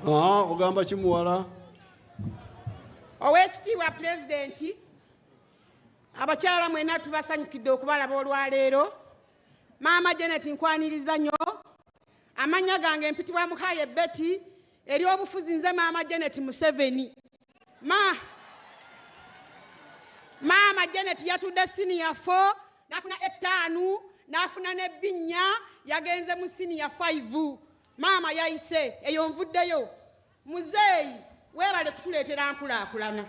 Ogamba kimuwala. Owekitiibwa Pulezidenti, abakyala mwena tubasanyukidde okubalaba olwaleero. Maama Janet nkwaniriza nnyo. Amannya gange mpitibwa Mukaye Betty eri obufuzi nze Maama Janet Museveni. Maama Janet yatudde senior 4 nafuna 5 nafuna ne binnya yagenze mu senior 5. Maama yayise eyo nvuddeyo. Muzeeyi weebale kutuleetera nkulaakulana.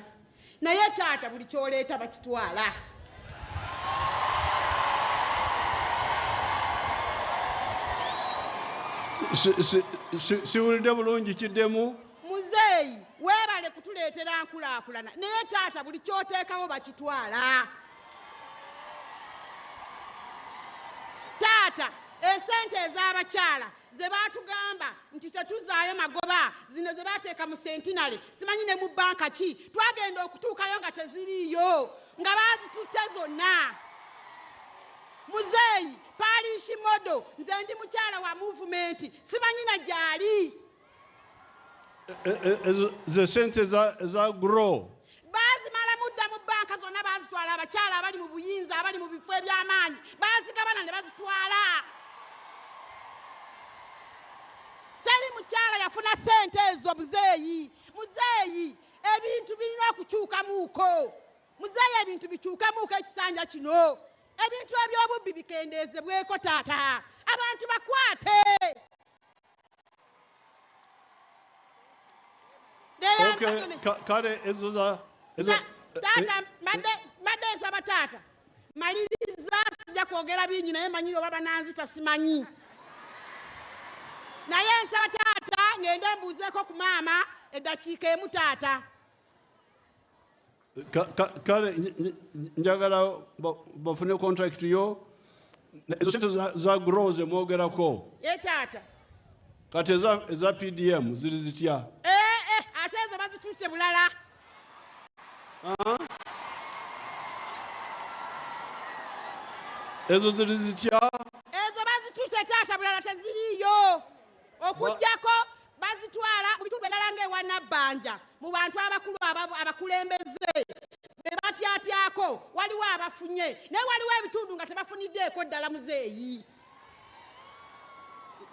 Naye taata buli kyoleeta bakitwala. Siwulidde bulungi kiddemu. Muzeeyi weebale kutuleetera nkulaakulana. Naye taata buli kyoteekawo bakitwala. Taata esente ez'abakyala ze baatugamba nti tetuzaayo magoba zino ze baateeka mu sentinale simanyi ne mu banka ki twagenda okutuukayo nga teziriiyo nga baazitutte zonna. Muzeeyi paaliishi modo nze ndi mukyala wa movement simanyi na gyali. Ze sente za grow baazimala mudda mu banka zonna baazitwala abakyala abali mu buyinza abali mu bifo eby'amaanyi baazigabana ne bazitwala. Teri mukyala yafuna sente ezo buzeeyi. Muzeeyi ebintu birina okukyukamuuko. Muzeeyi ebintu bikyukamuuko ekisanja kino. Ebintu eby'obubbi bikendeezebweko taata. Abantu bakwate. Kale ezo za taata madde nsaba taata. Maliriza sijja kwogera bingi naye manyiro baba nanzita simanyi. Naye nsaba taata ngende mbuuzeeko ku maama eddakiika emu taata. Kale njagala bafune contract yo. Ezo sente za grow ze mwogerako. Taata. Kati eza PDM ziri zitya? Ate ezo bazituuse bulala. Ezo ziri zitya? Ezo bazituuse taata bulala teziriiyo. Okujjako bazitwala mu bitundu ebirala ng'ewa Nabbanja mu bantu abakulu abakulembeze be batyatyako waliwo abafunye naye waliwo ebitundu nga tebafuniddeeko ddala muzeeyi.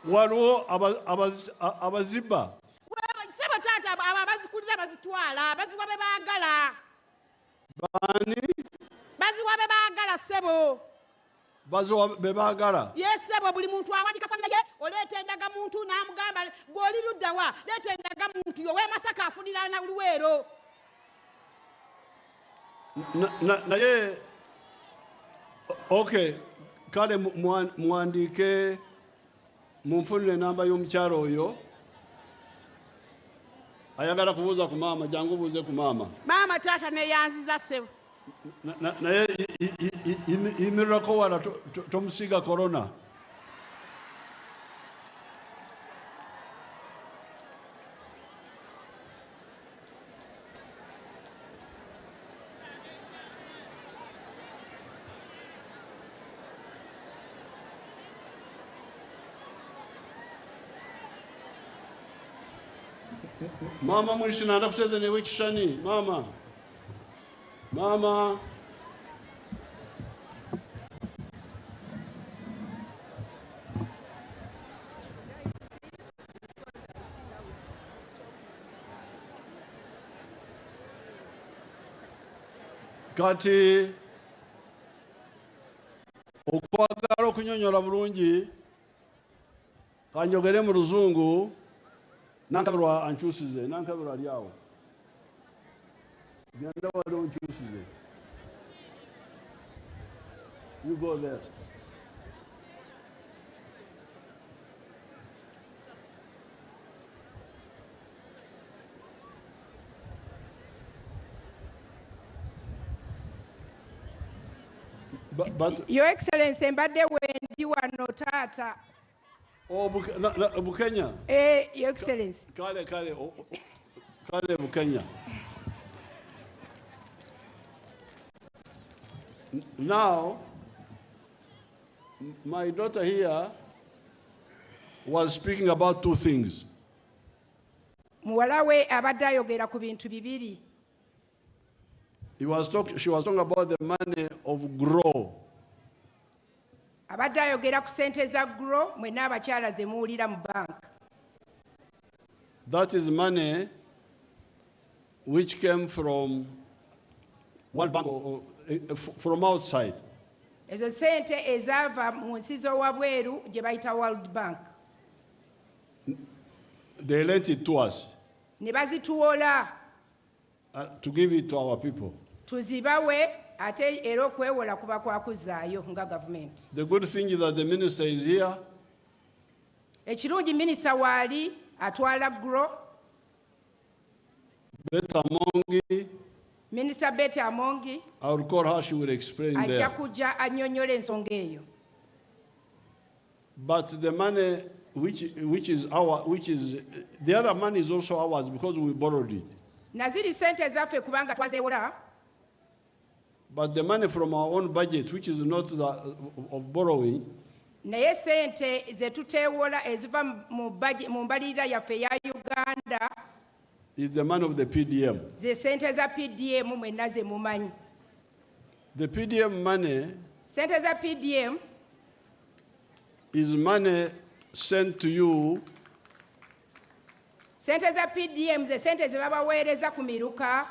Waliwo abazibba. Sebo taata abo abazikulira bazitwala baziwa be baagala. Baani? Baziwa be baagala sebo. Baziwa be baagala? Yes sebo buli muntu awandika famire ye oleeta endaga muntu n'amugamba gw'oli ludda wa leeta endaga muntu yo w'e Masaka afunira na Luweero. Naye okay kale muwandiike munfunire namba y'omukyalo oyo ayagala kubuuza ku maama jangu buuze ku maama. Maama taata neyanziza sebo. Naye yimirirako wala tomusiiga corona. Mama mwishina ndakucheza newe kishani mama. Mama kati okwagala okunyonyola bulungi kanjogere mu Luzungu nankabirwa ankyusize nankabirwa ali awo genda wali onkyusize. You go there. But Your Excellency mbadde wendi wano taata. Bukenya? Your Excellency. Kale Bukenya. Now, my daughter here was speaking about two things. muwala we abadde ayogera ku bintu bibiri. She was talking about the money of grow. Abadde ayogera ku sente za grow mwenna abakyala ze muwulira mu bank. That is money which came from World Bank from outside. Ezo sente ezaava mu nsi z'owabweru gye bayita World Bank. They lent it to us Ne bazituwola to give it to our people. tuzibawe ate era okwewola kuba kwakuzaayo nga gavumenti. The good thing is that the minister is here. Ekirungi minisita waali atwala grow. Beta Mongi, Minisita Betty Amongi I will call her, she will explain ajja there. kujja annyonnyola ensonga eyo. But the money which is the other money is also ours because we borrowed it. Naziri sente zaffe kubanga twazeewola. But the money from our own budget, which is not of borrowing, Naye sente ze tuteewola eziva mu mbalirira yaffe ya Uganda is the money of the PDM. ze sente za PDM mwenna ze mumanyi. The PDM money Sente za PDM is money sent to you sente za PDM ze sente ze babaweereza ku miruka.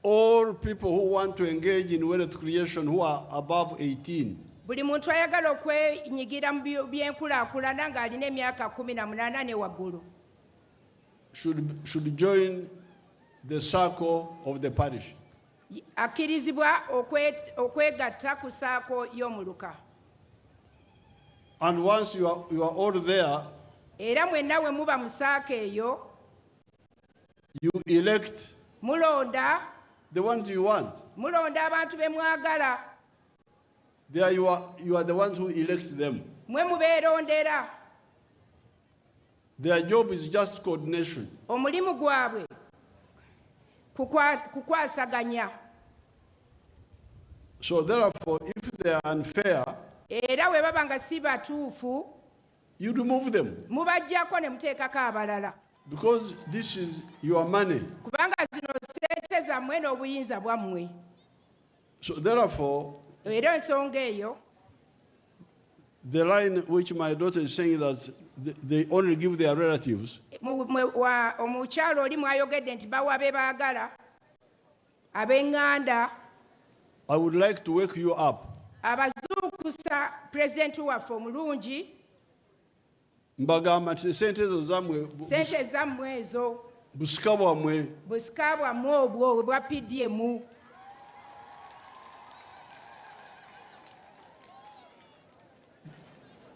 all people who want to engage in wealth creation who are above 18. Buli muntu ayagala okwenyigira mu byenkulaakulana ng'alina emyaka 18 ne waggulu should join the circle of the parish. akkirizibwa okwegatta ku saako y'omuluka. And once you are all there, Era mwenna we muba mu saako eyo you elect mulonda the ones you want. mulonda abantu be mwagala. There you are the ones who elect them. Mwe mubeerondera. Their job is just coordination. Omulimu gwabwe kukwasaganya. So therefore, if they are unfair, Era we baba nga si batuufu you remove them. mubajjako ne muteekako abalala. Because this is your money. Kubanga zino sente zammwe n'obuyinza bwammwe. So therefore, Era ensonga eyo the line which my daughter is saying that they only give their relatives, omukyalo oli mwayogedde nti bawa be baagala ab'eŋŋanda. I would like to wake you up. Abazuukusa pulezidenti waffe omulungi. Mbagamba nti sente ezo zammwe Sente zammwe ezo busika bwammwe busika bwammwe obwo bwa PDM.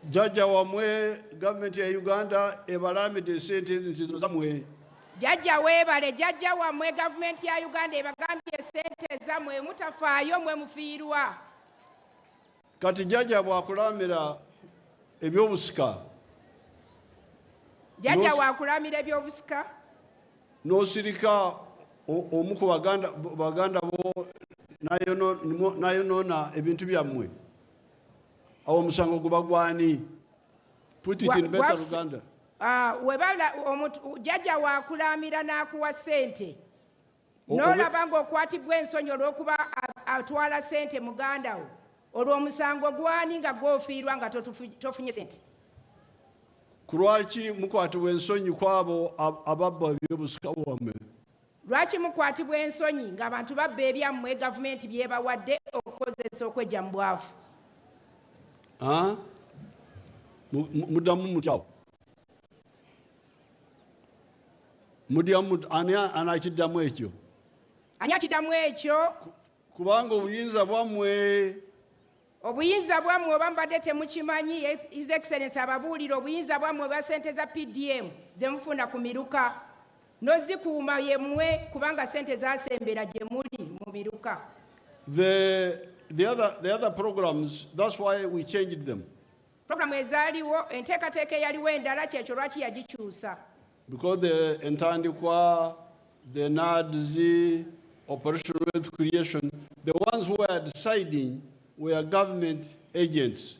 jjajja wamwe gavumenti ya Uganda ebalambidde sente ezo nti zo zammwe. Jjajja weebale, jjajja wammwe gavumenti ya Uganda ebagambye sente zammwe mutafaayo mwe mufiirwa. Kati jjajja bw'akulamira ebyobusika, Jjajja waakulamira ebyobusika n'osirika omu ku baganda bo n'ayonoona ebintu byammwe, awo omusango guba gwani? Put it in better Uganda. Jjajja waakulamira n'akuwa sente n'olaba ng'okwatibwa ensonyi olw'okuba atwala sente muganda wo, olwo omusango gwani nga gw'ofiirwa nga tofunye sente? Ku lwaki mukwatibwa ensonyi kw'abo ababba ebyobusika bwammwe? Lwaki mukwatibwa ensonyi ng'abantu babba ebyammwe gavumenti byebawadde okukozesa okwejja mu bwavu? Muddamu mutyawo. Ani anakiddamu ekyo? Ani akiddamu ekyo? Kubanga obuyinza bwammwe oba mbadde temukimanyi, His Excellency ababuulire obuyinza bwammwe bwa sente za PDM ze mufuna ku miruka n'ozikuuma yemmwe kubanga sente zaasembera gye muli mu miruka. The other programs, that's why we changed them. Programu ezaaliwo, enteekateeka eyaliwo endala kyekyo lwaki yagikyusa. Because the entandikwa, the NADZ, Operation Wealth Creation, the ones who were deciding were government agents.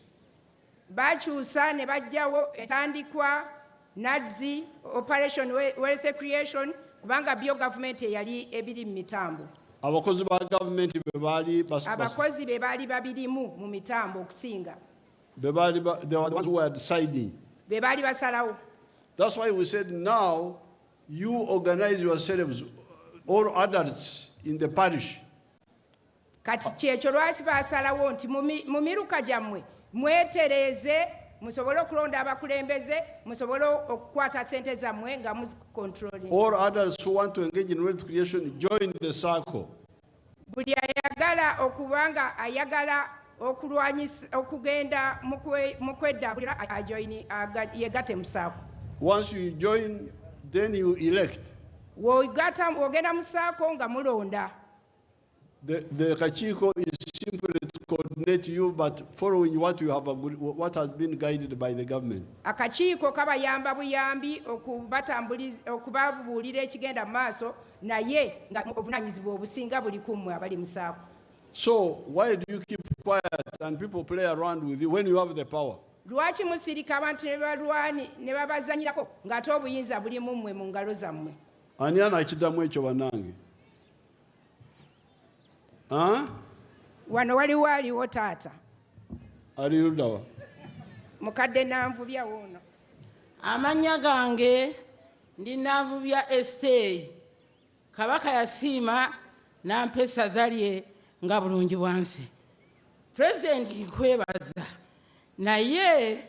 Bakyusa ne bajjawo entandikwa NADSI, Operation Wealth Creation, kubanga bio government yali ebiri mitambo. Abakozi ba government abakozi be bali babirimu mu mitambo okusinga. They were the ones who were deciding. Be bali basalawo. That's why we said now you organize yourselves, all adults in the parish. Kati kyekyo lwaki basalawo nti mu miruka gyammwe mwetereze musobole okulonda abakulembeze musobole okukwata sente zammwe nga muzikontrolling. All adults who want to engage in wealth creation join the circle. Buli ayagala okubanga ayagala okulwanyisa okugenda mu kweddabulira yegatte mu saako. Once you join, then you elect. Wogenda mu saako nga mulonda. The Kachiko is simply to coordinate you, but following what you have what has been guided by the government. Akakiiko kabayamba buyambi okubabuulira ekigenda mu maaso naye nga obuvunaanyizibwa obusinga buli kummwe abali mu saako. So why do you keep quiet and people play around with you when you have the power? Lwaki musirika abantu ne babazanyirako ng'ate obuyinza buli mu mmwe mu ngalo zammwe? Ani anakiddamu ekyo bannange? Wano waliwo taata. Ali luddawa? Mukadde Nanvubya woono. Amannya gange ndi Nanvubya Esther. Kabaka yasiima n'ampesa zalye nga bulungi bwansi. President nkwebaza naye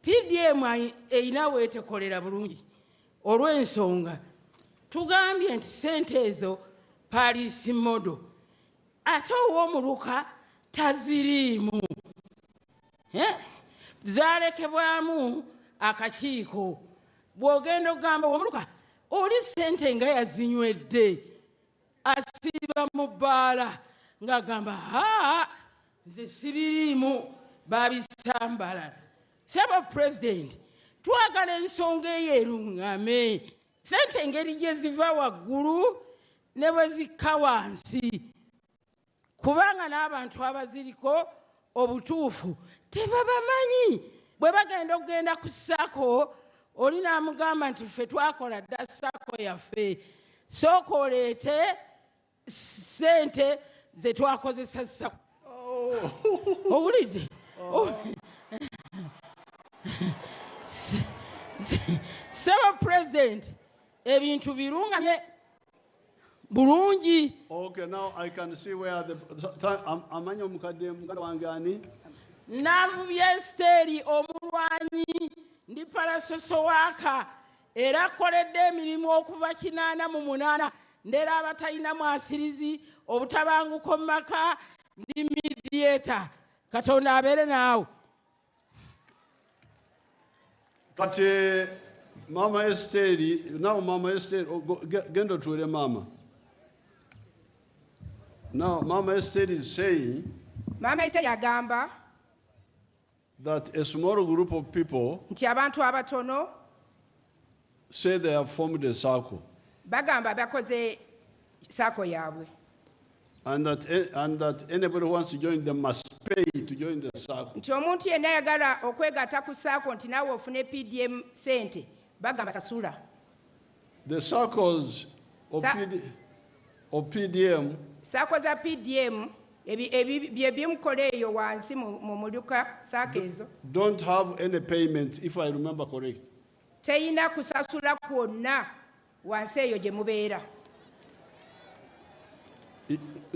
PDM erina weetekolera bulungi olw'ensonga tugambye nti sente ezo Paris modo ate ow'omuluka taziriimu zaalekebwamu akakiiko bw'ogenda okugamba ow'omuluka oli sente nga yazinywedde asiiba mu bbaala ng'agamba nze sibiriimu babisambala. Sebo President twagala ensonga eyo eruŋŋame sente engeri gye ziva waggulu ne bwe zikka wansi kubanga n'abantu abaziriko obutuufu tebabamanyi. Bwe bagenda okugenda ku sako oli n'amugamba nti ffe twakola dda sako yaffe sooka oleete sente ze twakozesa sako. Owulidde? Sebo President ebintu birungamye bulungi. Okay, now I can see where the amanya omukadde wange ani? Nanvubya Esther omulwanyi ndi Palasoso waaka era akoledde emirimu okuva 88 ndera abatalina mwasirizi obutabanguko mu maka ndi mediator. Katonda abeere naawe. Kati Mama Esther, now Mama Esther, genda tuwele mama. Now Mama Esther is saying Mama Esther yagamba that a small group of people nti abantu abatono say they have formed a circle. Bagamba bakoze sako yaabwe. And that anybody who wants to join them must pay to join the circle. Nti omuntu yenna ayagala okwegatta ku saako nti naawe ofune PDM sente bagamba sasula. The circles of PDM saako za PDM bye byemukola eyo wansi mu muluka saako ezo don't have any payment, if I remember correct. Teyina kusasula kwonna wansi eyo gye mubeera.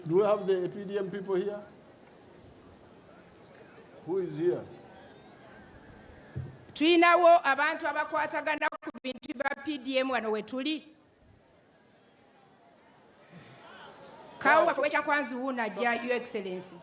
Do we have the PDM people here? Who is here? Tuyinawo abantu abakwatagana ku bintu bya PDM wano we tuli. Kawo waffe Kyankwanzi wuuna ajja, Your Excellency.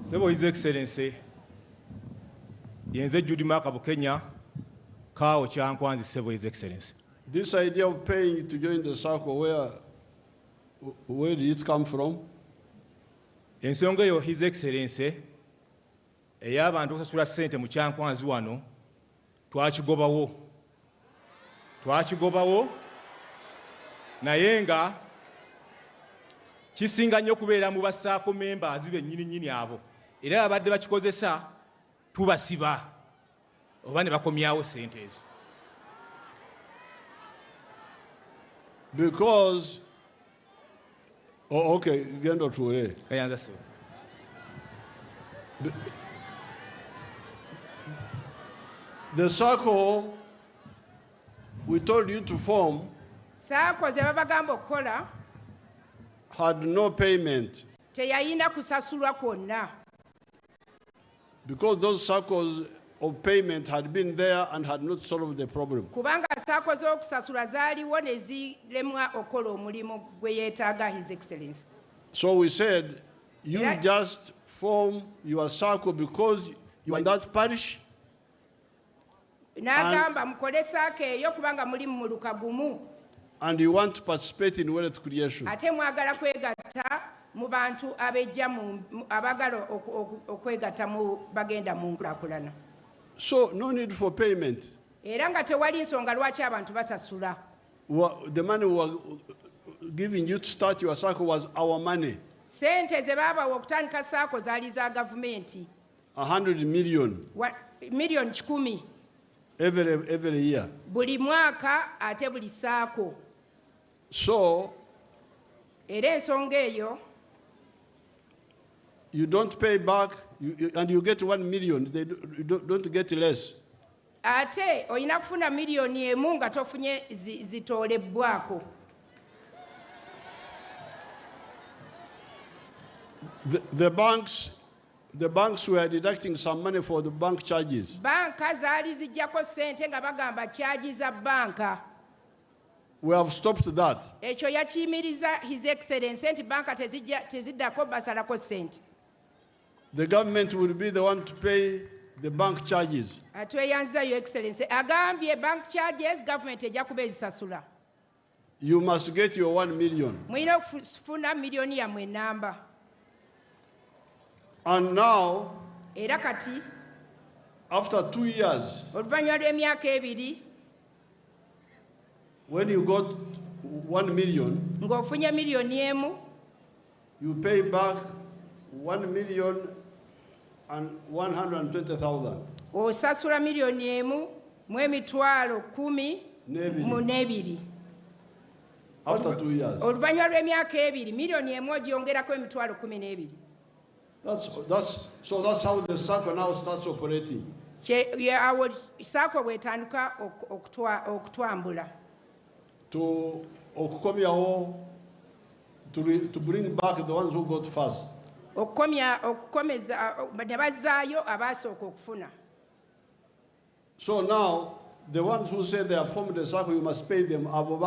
Sebo His Excellency, Yenze Judy Maka Kenya, Kao Kyankwanzi Sebo His Excellency. This idea of paying to join the circle, where Where did it come from? Ensonga eyo His Excellency ey'abantu okusasula ssente mu Kyankwanzi wano twakigobawo naye nga kisinga nnyo kubeera mu bassaako members bennyini abo era abadde bakikozesa tubasiba oba ne bakomyawo ssente ezo. Because, oh, okay, gendo tuwe. Kayanza so. The circle we told you to form saako ze babagamba okukola had no payment teyayina kusasulwa kwonna because those circles of payment had been there and had not solved the problem. kubanga saako z'okusasula zaaliwo ne zilemwa okukola omulimu gwe yeetaaga His Excellency. So we said, you Yeah. just form your circle because you are in that parish. N'agamba mukole saako eyo kubanga muli mu muluka gumu And you want to participate in wealth creation. ate mwagala kwegatta mu bantu abejja abagala okwegatta mu bagenda mu nkulaakulana. So no need for payment. Era nga tewali nsonga lwaki abantu basasula. The money we were giving you to start your circle was our money. Sente ze baabawa okutandika saako zaali za gavumenti. 100 million Milioni 10 every year. buli mwaka ate buli saako. So Era ensonga eyo you don't pay back and you get 1 million. You don't get less. ate olina kufuna miliyoni emu nga tofunye zitoolebbwako. The banks were deducting some money for the bank charges. Banka zaali zijjako ssente nga bagamba kyaji za banka. We have stopped that. Ekyo yakiyimiriza His Excellency nti banka teziddako basalako ssente. The government will be the one to pay the bank charges. Atweyanza Your Excellency agambye bank charges government ejja kuba ezisasula. You must get your 1 million. Mulina okufuna miliyoni yammwe ennamba. And now, Era kati after 2 years, oluvannyuma lw'emyaka ebiri when you got 1 million, ng'ofunye miliyoni emu you pay back 1,120,000. osasula miliyoni emu mu emitwalo 12. After 2 years. Oluvannyuma lw'emyaka ebiri miliyoni emu ogyongerako emitwalo 12. So that's how the circle now starts operating. Awo saako bw'etandika okutwambula. To bring back the ones who got first. Okukomeza ne bazzaayo abaasooka okufuna. So now, the ones who say they have formed a circle, you must pay them. Abo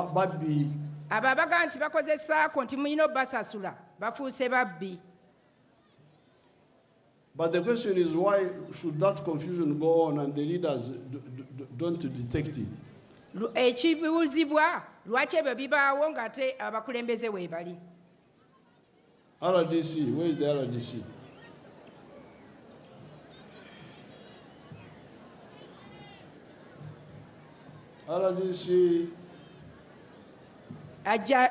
abaga nti bakoze saako nti mulina obbasasula bafuuse babbi. But the question is, why should that confusion go on and the leaders don't detect it? Ekibuuzibwa lwaki ebyo bibaawo ng'ate abakulembeze weebali. RDC, where is the RDC? RDC. Ajja.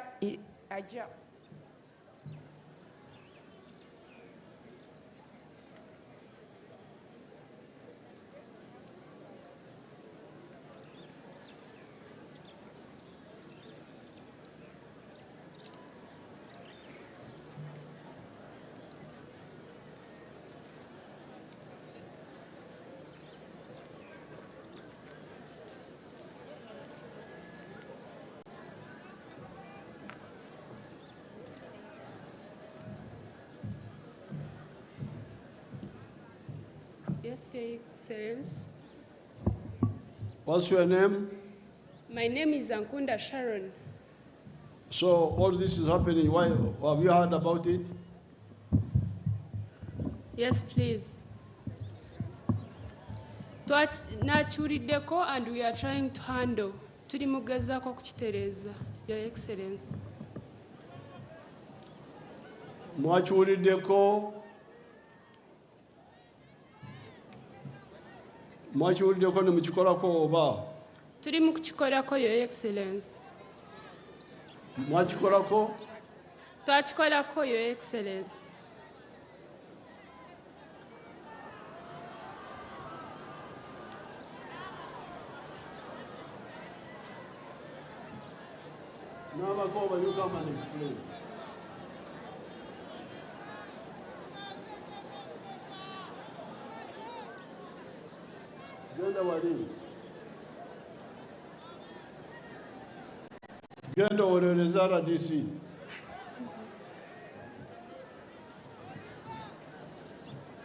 Yes, Your Excellency. What's your name? My name is Ankunda Sharon. So all this is happening. Why have you heard about it? Yes, please. Nakyuliddeko and we are trying to handle. Tuli mugezaako kukitereeza, Your Excellency. Mwakiwuliddeko ne mukikolako oba Turi mu kukikolako, Your Excellency. mwakikolako? Twakikolako, Your Excellency. N'abagoba, you come and explain. Genda wali. Genda olereza RDC.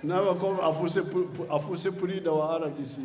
N'abagoba afuse pulida wa RDC.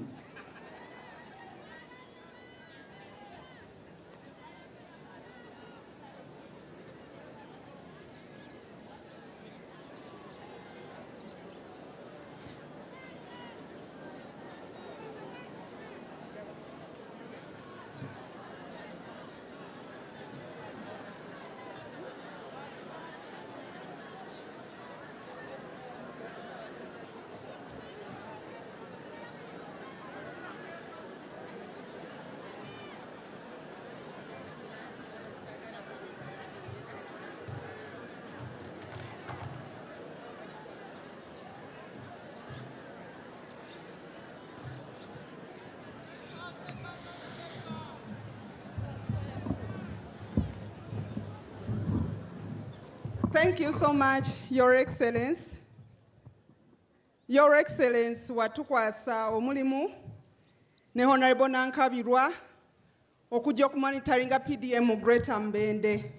Thank you so much, Your Excellency. Your Excellency, watukwasa omulimu ne Honorable Nankabirwa okujja okumonitoringa PDM mu Greater Mbende.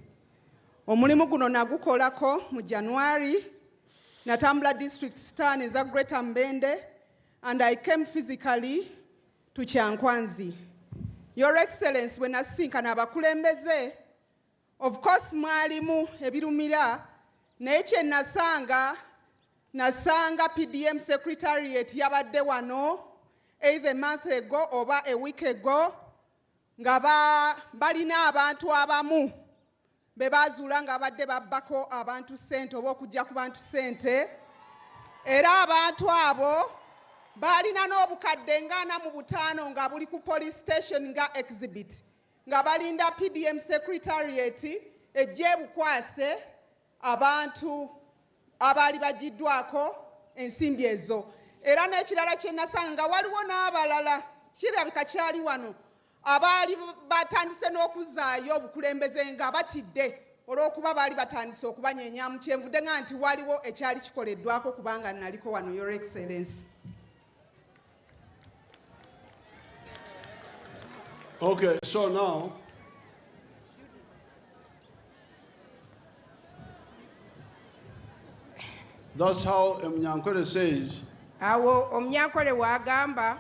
Omulimu guno nagukolako mu January, natambula district stan eza Greater Mbende, and I came physically to Kyankwanzi. Your Excellency, when nasinkana abakulembeze, of course mwalimu ebirumira, naye kye nasanga PDM Secretariat yabadde wano either a month ago oba a week ago nga balina abantu abamu be bazuula nga badde babbako abantu ssente oba okujja ku bantu ssente, era abantu abo balina n'obukadde ngana mu butaano nga buli ku police station nga exhibit nga balinda PDM Secretariat ejje bukwase abantu abali bajiddwako ensimbi ezo. Era n'ekirala kye nasanga nga waliwo n'abalala kirabika kyali wano abaali batandise n'okuzaayo obukulembeze nga batidde olw'okuba baali batandise okubanyenyaamu. Kyenvudde nga nti waliwo ekyali kikoleddwako kubanga naliko wano, Your Excellency. Okay, so now that's how Mnyankole says. Awo Omnyankole wagamba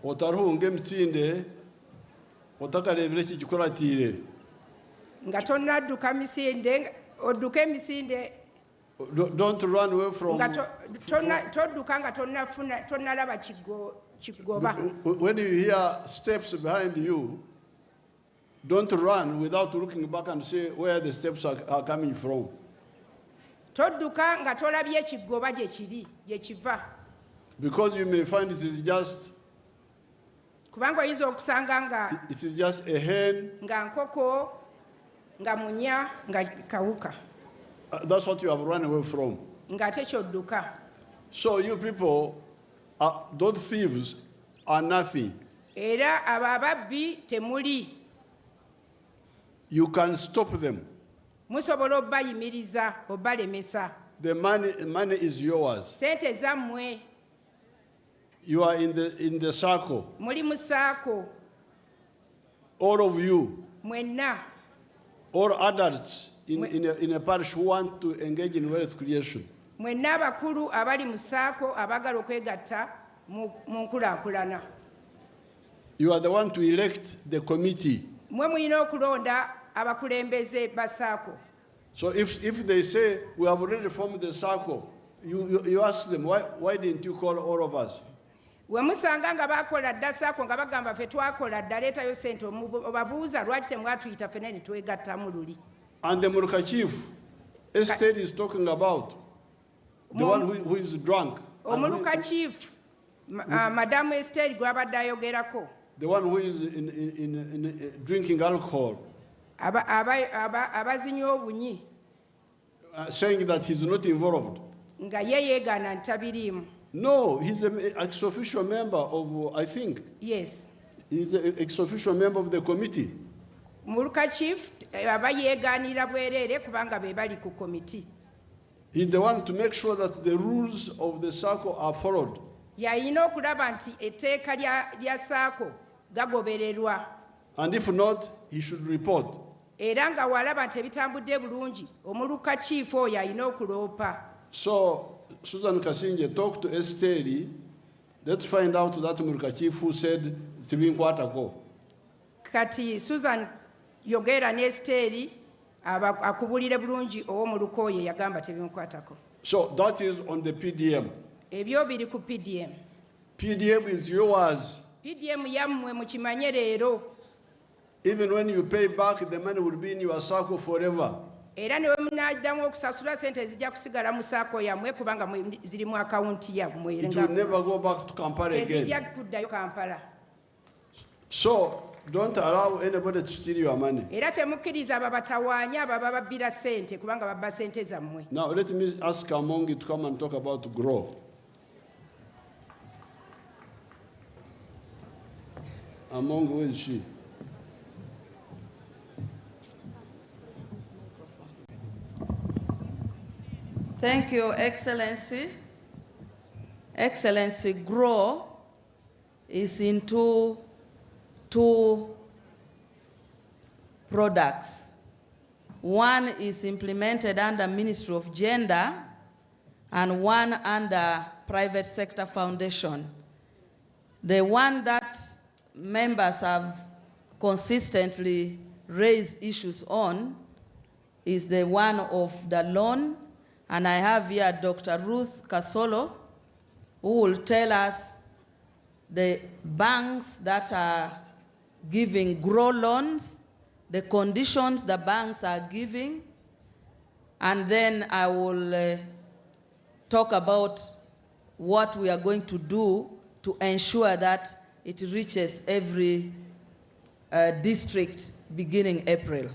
Otarunga emitinde otakarebera ekigikolatire nga tonnadduka misinde odduka emisinde don't run away from todduka nga tonnalaba kigoba. When you hear steps behind you, don't run without looking back and see where the steps are coming from. Todduka nga tolabye ekigoba gye kiva. Because you may find it is just Kubanga oyinza okusanga nga it is just a hen. Nga nkoko, nga munya, nga kawuka. That's what you have run away from. Nga ate kyodduka. So you people, those thieves are nothing. Era abo ababbi temuli. You can stop them. Musobola obbayimiriza, obbalemesa. The money is yours. Sente zammwe. You are in the circle. Muli mu saako. All of you. Mwenna. All adults in a parish who want to engage in wealth creation. Mwenna abakulu abali mu saako abagala okwegatta mu nkulaakulana. You are the one to elect the committee. Mwe muyina okulonda abakulembeze ba saako. So if they say we have already formed the circle, you ask them why didn't you call all of us? wemusanga nga bakola dda saako nga bagamba ffe twakola dda leetayo ssente obabuuza lwaki temwatuyita ffene ne twegattamu luli. And the Muruka chief, Estate is talking about the one who is drunk. Omuluka chief, Madam Esther gwabadde ayogerako. The one who is in drinking alcohol. Abazinywa obunyi. Saying that he's not involved. Nga ye yeegaana ntabiriimu. No, he's an ex-official member of, I think. Yes. He's an ex-official member of the committee. Muluka chief aba yeegaanira bwereere kubanga be bali ku committee. He's the one to make sure that the rules of the SACCO are followed. Yalina okulaba nti etteeka lya SACCO gagobererwa. And if not, he should report. Era nga walaba nti ebitambudde bulungi omuluka chief oyo alina okuloopa. So, Susan Kasinje, talk to Esteri. Let's find out that Muruka chief who said Kyankwanzi. Kati Susan yogera ne Esteri akubulire bulungi ow'omuluka oyo yagamba tebinkwatako. So that is on the PDM. Ebyo biri ku PDM. PDM is yours. PDM yammwe mukimanye leero. Even when you pay back, the money will be in your SACCO forever. Era ne munaddamu okusasula sente zijja kusigala mu SACCO yammwe kubanga ziri mu akawunti yammwe. It will never go back to Kampala again. Tezijja kuddayo Kampala. So don't allow anybody to steal your money. Era temukkiriza ababatawaanya ababa babbira sente kubanga babba sente zammwe. Now let me ask Amongi to come and talk about grow. Amongi, who is she? Thank you, Excellency. Excellency, GROW is into two products. One is implemented under Ministry of Gender and one under Private Sector Foundation. The one that members have consistently raised issues on is the one of the loan. And I have here Dr. Ruth Kasolo, who will tell us the banks that are giving GROW loans, the conditions the banks are giving, and then I will talk about what we are going to do to ensure that it reaches every district beginning April.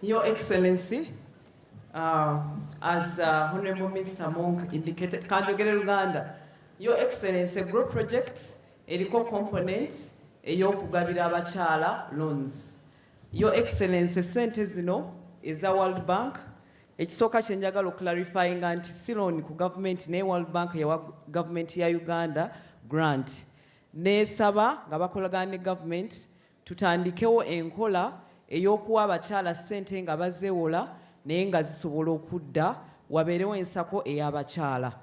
Your Excellency, as Honorable Minister Monk indicated, Kanjogere Uganda, Your Excellency, GROW project, eriko components, ey'okugabira abakyala loans. Your Excellency, sente zino eza World Bank, ekisooka kye njagala oklarifyinga nti si loan ku government ne World Bank yawa government ya Uganda grant. Neesaba nga bakolagana ne government tutandikewo enkola ey'okuwa abakyala ssente nga bazeewola naye nga zisobola okudda wabeerewo ensako ey'abakyala.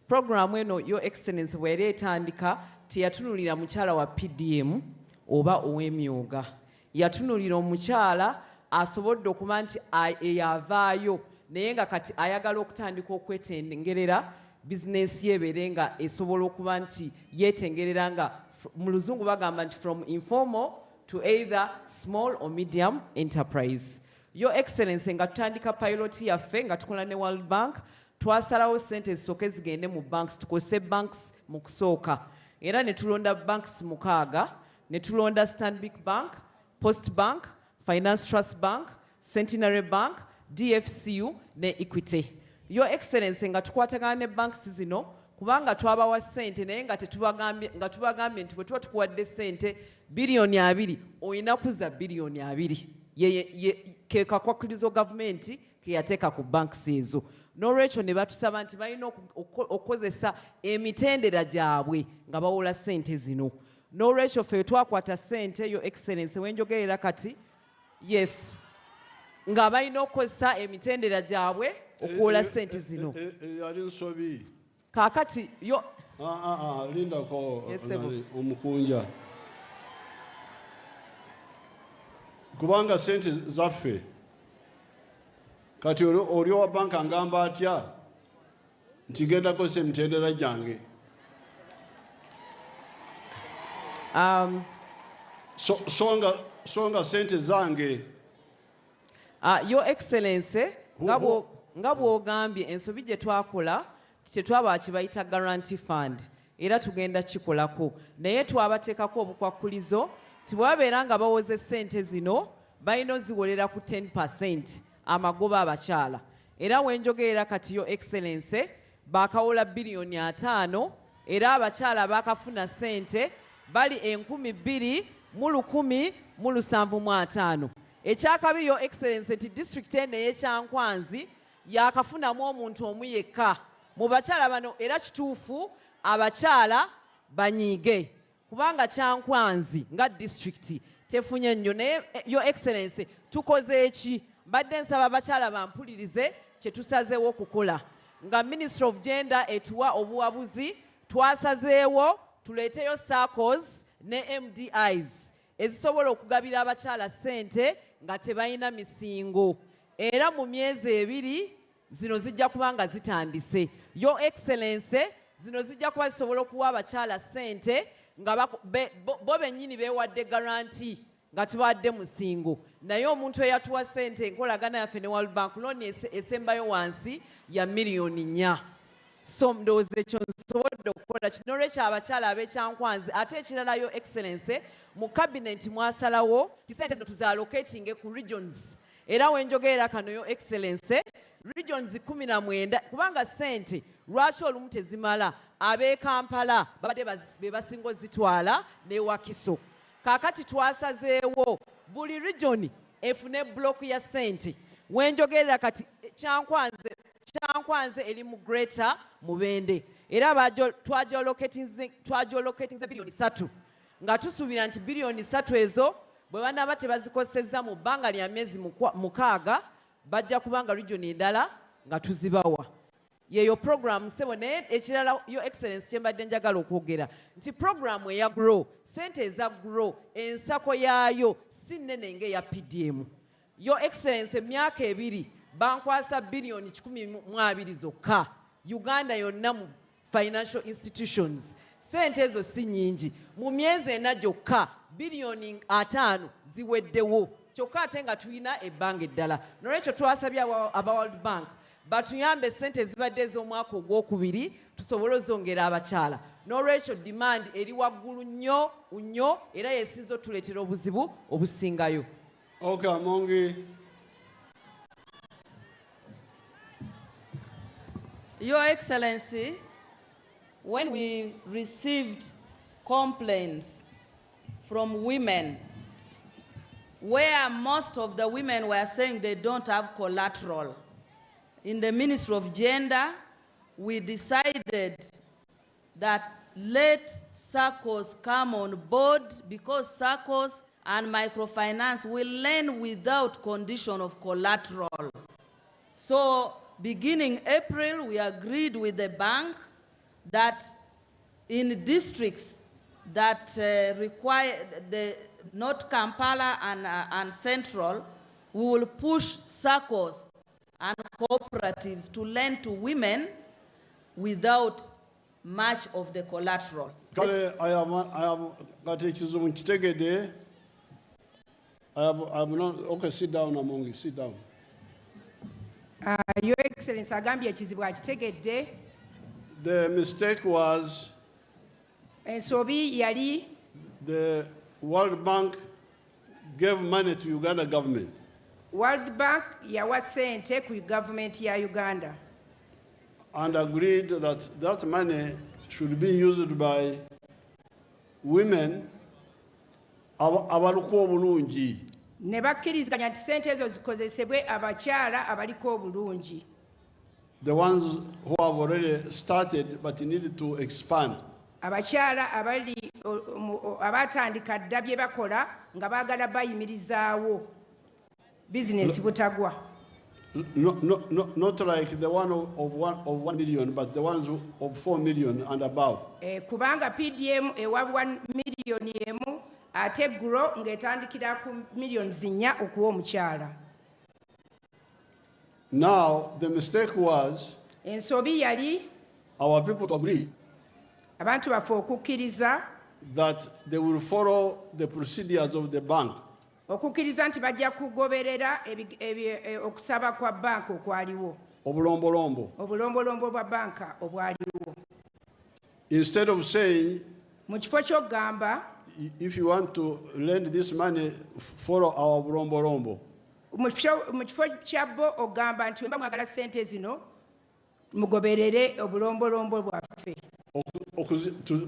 Programu eno Your Excellency bwe yali etandika teyatunulira mukyala wa PDM oba ow'emyuga. Yatunulira omukyala asobodde okuba nti eyavaayo naye nga kati ayagala okutandika okwetengerera bizinesi yeebeere nga esobola okuba nti yeetengerera nga mu luzungu bagamba nti from informal to either small or medium enterprise. Your Excellency, nga tutandika pilot yaffe nga tukola ne World Bank, twasalawo sente zisooke zigende mu banks, tukozese banks mu kusooka. Era ne tulonda banks mukaaga, ne tulonda Stanbic Bank, Post Bank, Finance Trust Bank, Centenary Bank, DFCU ne Equity. Your Excellency, nga tukwatagana ne banks zino, kubanga twabawa sente naye nga tubagambye nti bwe tuba tukuwadde sente biliyoni 2 oyina kuza biliyoni 2 ke kakwakirizo gavumenti ke yateeka ku banks ezo. N'olwekyo ne batusaba nti balina okukozesa emitendera gyabwe nga bawola sente zino. N'olwekyo ffe twakwata sente Your Excellency wenjogerera kati yes nga balina okukozesa emitendera gyabwe okuwola sente zino. Kakati yo Linda ko omukunja kubanga sente zaffe kati oli wa banka ngamba atya ntigenda kose mtendera jange. Songa sente zange. Your Excellency, nga bw'ogambye ensobi gye twakola tetwaba kibayita guarantee fund era tugenda kikolako naye twabateekako obukwakkulizo tibwabeera nga bawoze ssente zino balina oziwolera ku 10% amagoba abakyala era wenjogerera kati Your Excellency baakawola biliyoni 5 era abakyala baakafuna ssente bali 2,175. Ekyakabi Your Excellency nti district eno ey'e Kyankwanzi yaakafunamu omuntu omu yekka mu bakyala bano era kituufu abakyala banyiige kubanga Kyankwanzi nga district tefunye nnyo naye Your Excellency tukoze eki mbadde nsaba abakyala bampulirize kye tusazeewo okukola nga Ministry of Gender etuwa obuwabuzi twasazeewo tuleeteyo SACCOs ne MDIs ezisobola okugabira abakyala ssente nga tebalina misingo era mu myezi 2 zino zijja kuba nga zitandise. Your Excellency zino zijja kuba zisobola okuwa abakyala ssente nga bo bennyini beewadde garanti nga tuwadde musingo naye omuntu eyatuwa ssente enkolagana yaffe ne World Bank loan esembayo wansi ya miliyoni 4. So ndowooza ekyo nsobodde okukola kino olwekyo abakyala ab'Ekyankwanzi ate ekirala Your Excellency mu cabinet mwasalawo tisente zino tuzalocatinge ku regions era wenjogerera kano Your Excellency regions 19 kubanga ssente lwaki olumu tezimala ab'e Kampala babadde be basinga ozitwala ne Wakiso kaakati twasazeewo buli region efune block ya ssente wenjogerera kati Kyankwanzi eri mu Greater Mubende era twagyolocatinze biliyoni 3 nga tusuubira nti biliyoni 3 ezo bwe banaaba tebazikozesezza mu bbanga lya myezi 6 bajja kubanga region endala nga tuzibawa yeyo program sebo naye ekirala Your Excellency kyembadde njagala okwogera nti program eya grow sente eza grow ensako yaayo si nnene ng'eya PDM. Your Excellency emyaka 2 bankwasa biliyoni 12 zokka Uganda yonna mu financial institutions sente ezo si nyingi mu myezi 4 gyokka biliyoni 5 ziweddewo kyokka ate nga tulina ebbanga eddala nolwekyo twasabye aba World Bank batuyambe sente ezibadde ez'omwaka ogwokubiri tusobole ozongera abakyala n'olwekyo demand eri waggulu nnyo era yesinza otuleetera obuzibu obusingayo. Okay, Mongi. Your Excellency, when we received complaints from women where most of the women were saying they don't have collateral, in the Ministry of Gender, we decided that let SACCOs come on board because SACCOs and microfinance will lend without condition of collateral. So beginning April, we agreed with the bank that in districts that require not Kampala and Central, we will push SACCOs and cooperatives to lend to women without much of the collateral. I have got a I have not. Okay, sit down, Amongi, sit down. Your Excellency, agambye ekizibu akitegedde. The mistake was ensobi yali the World Bank gave money to Uganda government. World Bank yawa ssente ku government ya Uganda. And agreed that that money should be used by women abaliko obulungi. Ne bakkiriziganya nti ssente ezo zikozesebwe abakyala abaliko obulungi. The ones who have already started but needed to expand. Abakyala abatandika dda bye bakola nga baagala bayimirizaawo bizinesi butagwa. Not like the one of 1 million, but the ones of 4 million and above. Kubanga PDM ewa 1 million emu ate grow ng'etandikira ku million 4 okuwa omukyala. Now the mistake was ensobi yali our people to agree abantu baffe okukkiriza that they will follow the procedures of the bank. okukkiriza nti bajja kugoberera okusaba kwa banka okwaliwo obulombolombo bwa banka obwaliwo. Instead of saying, mu kifo ky'okugamba if you want to lend this money, follow our bulombolombo. mu kifo kya bo ogamba nti wemba mwagala sente zino mugoberere obulombolombo bwaffe,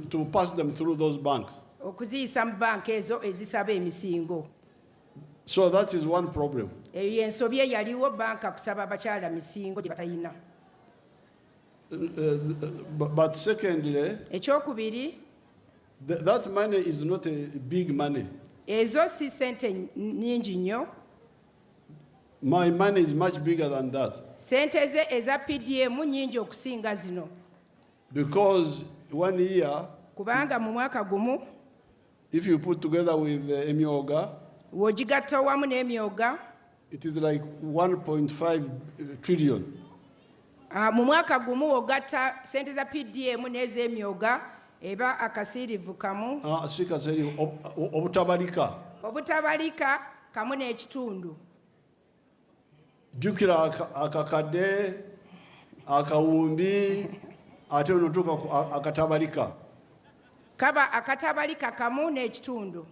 To pass them through those banks. okuziyisa mu banka ezo ezisaba emisingo. So that is one problem. Eyo yensobi eyaliwo banka kusaba abakyala misingo gye batalina. But secondly, Ekyokubiri, that money is not a big money. ezo si sente nnyingi nnyo. My money is much bigger than that. Sente ze eza PDM nnyingi okusinga zino. Because 1 year, Kubanga mu mwaka gumu if you put together with Emyoga, w'ogigatta wamu n'emyoga, it is like 1.5 trillion. mu mwaka gumu ogatta sente za PDM n'ez'emyoga eba akasirivu kamu Sikaseri obutabalika. obutabalika kamu n'ekitundu. Jukira akakade, akawumbi, ate onotuuka akatabalika. Kaba akatabalika kamu n'ekitundu.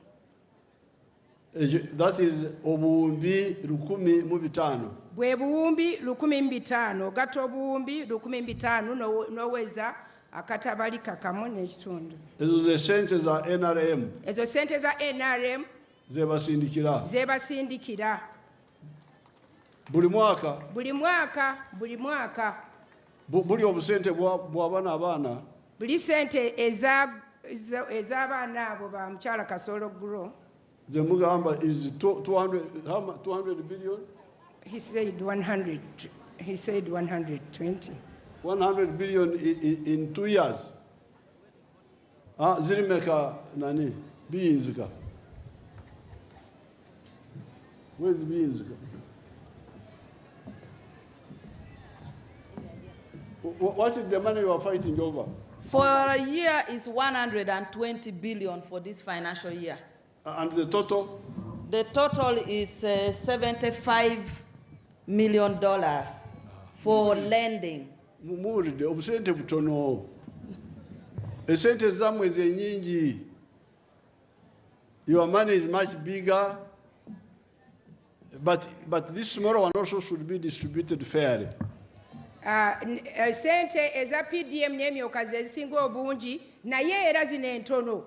That is obuwumbi 1,500. Bwe buwumbi 1,500, ogatta obuwumbi 1,500 n'oweza akatabalika kamu n'ekitundu. Ezo ze sente za NRM. Ezo sente za NRM zebasindikira. Buli mwaka. Buli obusente bw'abaana. Buli sente ez'abaana abo ba mukyala Kasolo Grow. The Mugamba is 200 billion? He said 100. He said 120. 100 billion in 2 years. Zirimeka nani? Biyinzika. Where's Biyinzika? What is the money you are fighting over? For a year is 120 billion for this financial year. And the total? The total is $75 million for lending. Mumulide obusente butono. Esente zamwe ze nyingi. Your money is much bigger. But this smaller one also should be distributed fairly. Sente eza PDM n'emyoka ze zisinga obungi naye era zino entono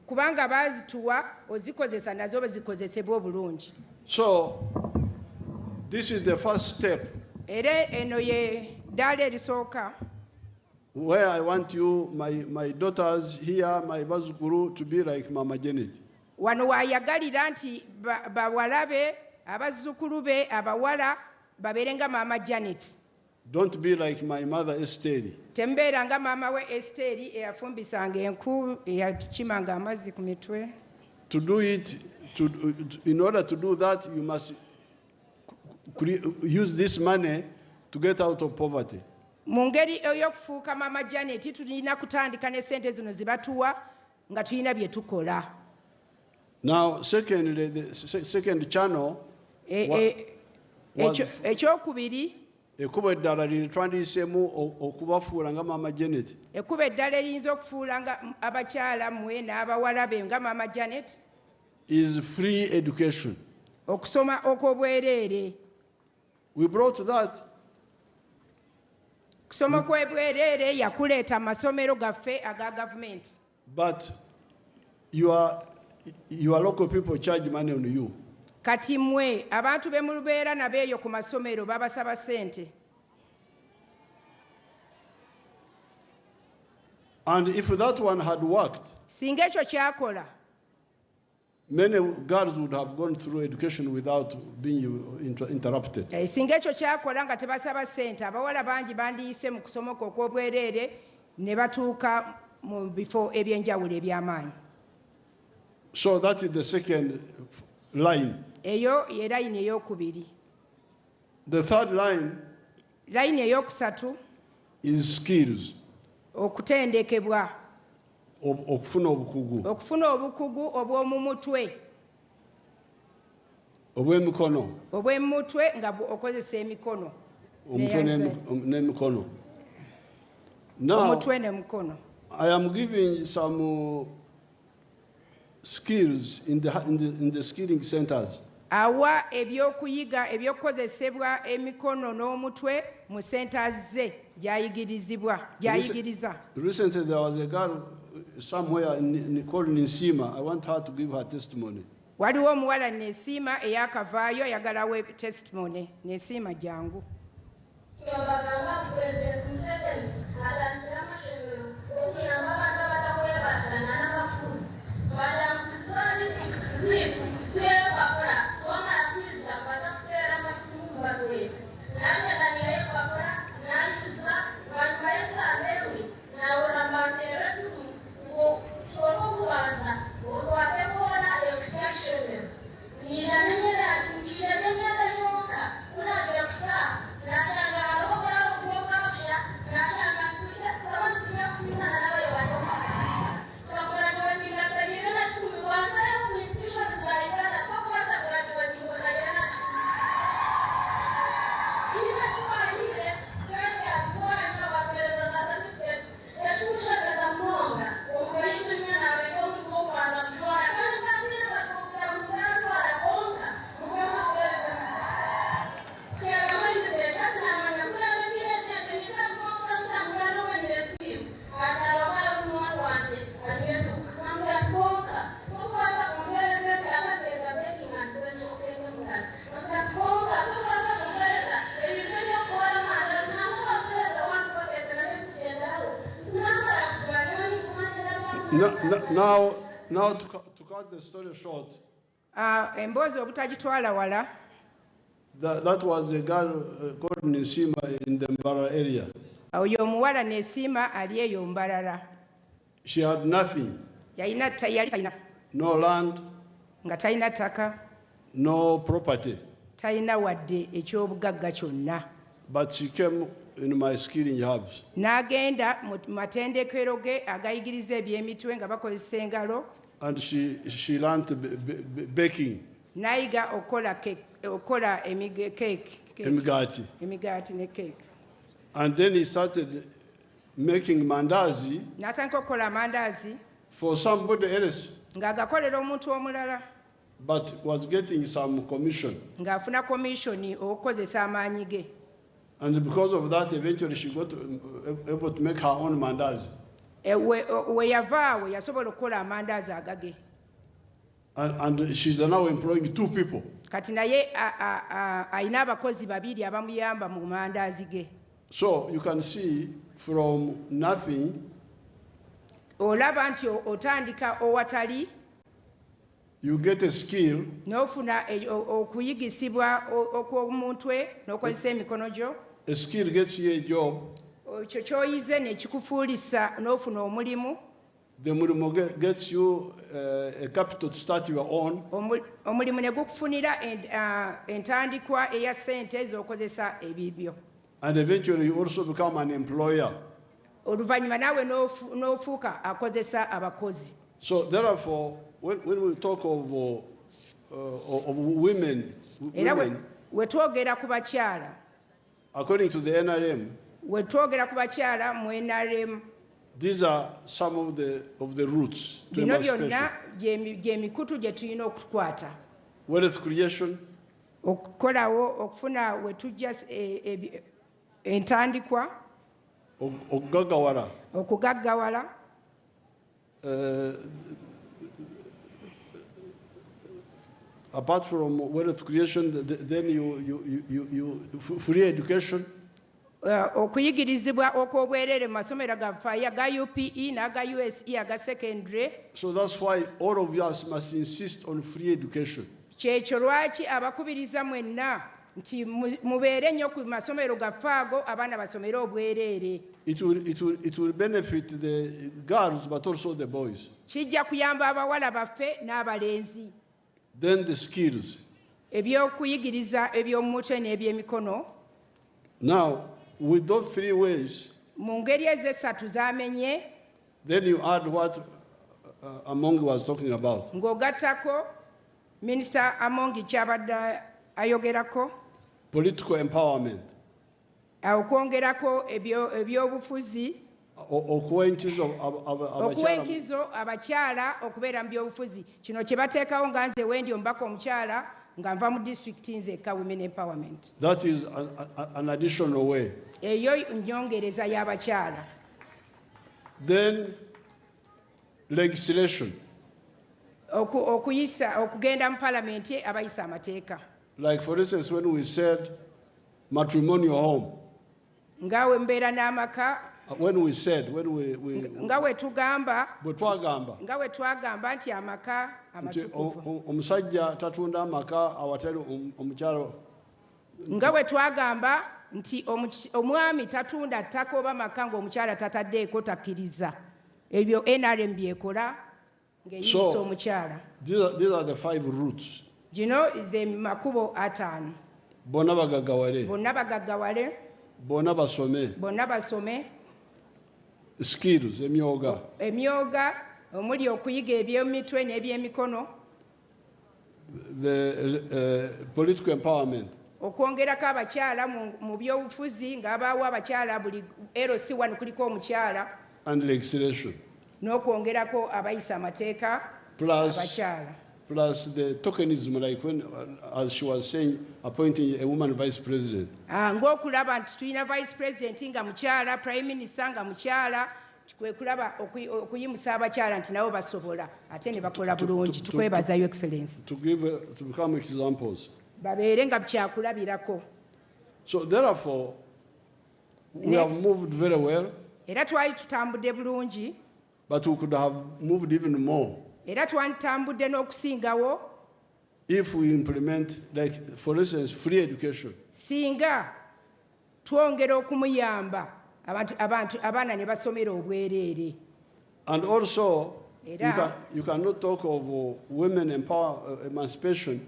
kubanga bazituwa ozikozesa nazo zikozesebwa obulungi. So this is the first step. Era eno ye ddaala erisooka. Where I want you, my daughters here, my bazukuru, to be like Mama Janet. Wano wayagalira nti bawalabe abazzukulu be abawala babeerenga Mama Janet. Don't be like my mother Esther. Tembeera nga maama we Esteri eyafumbisanga enku eyatukimanga amazzi ku mitwe. To do it, in order to do that, you must use this money to get out of poverty. Mu ngeri ey'okufuuka Mama Janet tulina kutandika ne sente zino zibatuwa nga tulina bye tukola. Now, secondly, the second channel ekyokubiri ekkubo eddala litwandiisemu okubafuula nga Mama Janet. Ekkubo eddala eriyinza okufuula nga abakyala mmwe n'abawala be nga Mama Janet is free education. Okusoma okw'obwereere. We brought that. Kusoma kw'obwereere yakuleeta amasomero gaffe aga gavumenti. But your local people charge money on you. Kati mmwe abantu be mu Lubeera nabeeyo ku masomero babasaba sente. And if that one had worked, singa ekyo kyakola, many girls would have gone through education without being interrupted. Singa ekyo kyakola nga tebasaba sente, abawala bangi bandiyise mu kusomoka okw'obwereere ne batuuka mu bifo ebyenjawulo eby'amaanyi. So that is the second line. Eyo ye layini ey'okubiri. The third line Layini ey'okusatu is skills. okutendekebwa okufuna obukugu okufuna obukugu obw'omu mutwe obw'emikono nga okozesa emikono omutwe n'emikono. Now, omutwe n'emikono. I am giving some skills in the skilling centers. Awa ebyokuyiga ebyokukozesebwa emikono n'omutwe mu centers ze gyayigiriza. Recently there was a girl somewhere called Nisima. I want her to give her testimony. Waliwo omuwala Nesima eyakavaayo ayagalawo testimony. Nesima jangu. Now to cut the story short, emboozi obutagitwala wala, that was a girl called Nisima in the Mbara area. Oyo omuwala Nesima ali eyo Mbarara. She had nothing. Yali talina. No land. Nga talina ttaka. No property. Talina wadde ekyobugagga kyonna. But she came in my skilling hubs. N'agenda mu matendekero ge agayigiriza eby'emitwe nga bakozesa engalo. And she learned baking. N'ayiga okola emigaati ne cake. And then he started making mandazi. N'atandika okukola amandaazi. For somebody else. Ng'agakolera omuntu omulala. But was getting some commission. Ng'afuna commission okukozesa amaanyi ge. And because of that, eventually she got able to make her own mandazi. We yavaawo yasobola okukola amandaazi agage. And she's now employing 2 people. Kati naye ayina abakozi babiri abamuyamba mu mandaazi ge. So you can see from nothing. Olaba nti otandika owatali. You get a skill. N'ofuna okuyigisibwa okw'omutwe n'okozesa emikono gyo. A skill gets you a job. Ekyo ky'oyize ne kikufuulisa n'ofuna omulimu. The mulimu gets you a capital to start your own. Omulimu ne gukufunira entandikwa eya ssente z'okozesa ebibyo. And eventually you also become an employer. Oluvannyuma naawe n'ofuuka akozesa abakozi. So therefore, when we talk of women, we twogera ku bakyala. According to the NRM, we twogera ku bakyala mu NRM. These are some of the roots to bino emancipation. byonna gy'emikutu gye tulina okukwata. Wealth creation. Okukolawo okufuna we tujja entandikwa. Okugaggawala. Apart from wealth creation, then you free education. Okuyigirizibwa okw'obwereere mu masomero gaffe aga UPE n'aga USE aga secondary. So that's why all of us must insist on free education. Kyekyo lwaki abakubiriza mwenna nti mubeere nnyo ku masomero gaffe ago abaana basomere obwereere. It will benefit the girls but also the boys. Kijja kuyamba abawala baffe n'abalenzi. Then the skills. Ebyokuyigiriza eby'omutwe n'ebyemikono. Now, with those 3 ways, mu ngeri ez'essatu z'amenye. Then you add what Amongi was talking about. Ng'ogattako Minister Amongi ky'abadde ayogerako. Political empowerment. Okwongerako ebyobufuzi. Okuwa enkizo abakyala okubeera mu byobufuzi. Kino kye bateekawo nga nze wendi omubaka omukyala nga nva mu district nzekka women empowerment. That is an additional way. Eyo nyongereza y'abakyala. Then legislation. Okugenda mu parliament abayisa amateeka. Like for instance when we said matrimonial home. Ngawe mbeera n'amaka. When we ngawe twagamba nti amaka amatukuvu. Omusajja tatunda amaka awatali omukyalo. Ngawe twagamba nti omwami tatunda ttaka oba maka ng'omukyala tataddeeko takkiriza. Ebyo NRM byekola ng'eyisa omukyala. These are the 5 roots. Gino ze makubo 5. Bonna bagaggawale. Bonna basome. Skills, emyoga omuli okuyiga eby'emitwe n'ebyemikono. The political empowerment. Okwongerako abakyala mu byobufuzi ng'abaawo abakyala buli LC1 kuliko omukyala. And legislation. N'okwongerako abayisa amateeka abakyala. Plus the tokenism, like when, as she was saying, appointing a woman vice president. Ng'okulaba nti tulina vice president nga mukyala, prime minister nga mukyala, kwe kulaba okuyimusa abakyala nti nabo basobola ate ne bakola bulungi. Tukwebaza Your Excellency. To become examples. Babeere nga kyakulabirako. So therefore, we have moved very well. Era twali tutambudde bulungi. But we could have moved even more. Era twantambudde n'okusingawo. If we implement, like for instance, free education. Singa twongera okumuyamba abaana ne basomera obwereere. And also, you cannot talk of women emancipation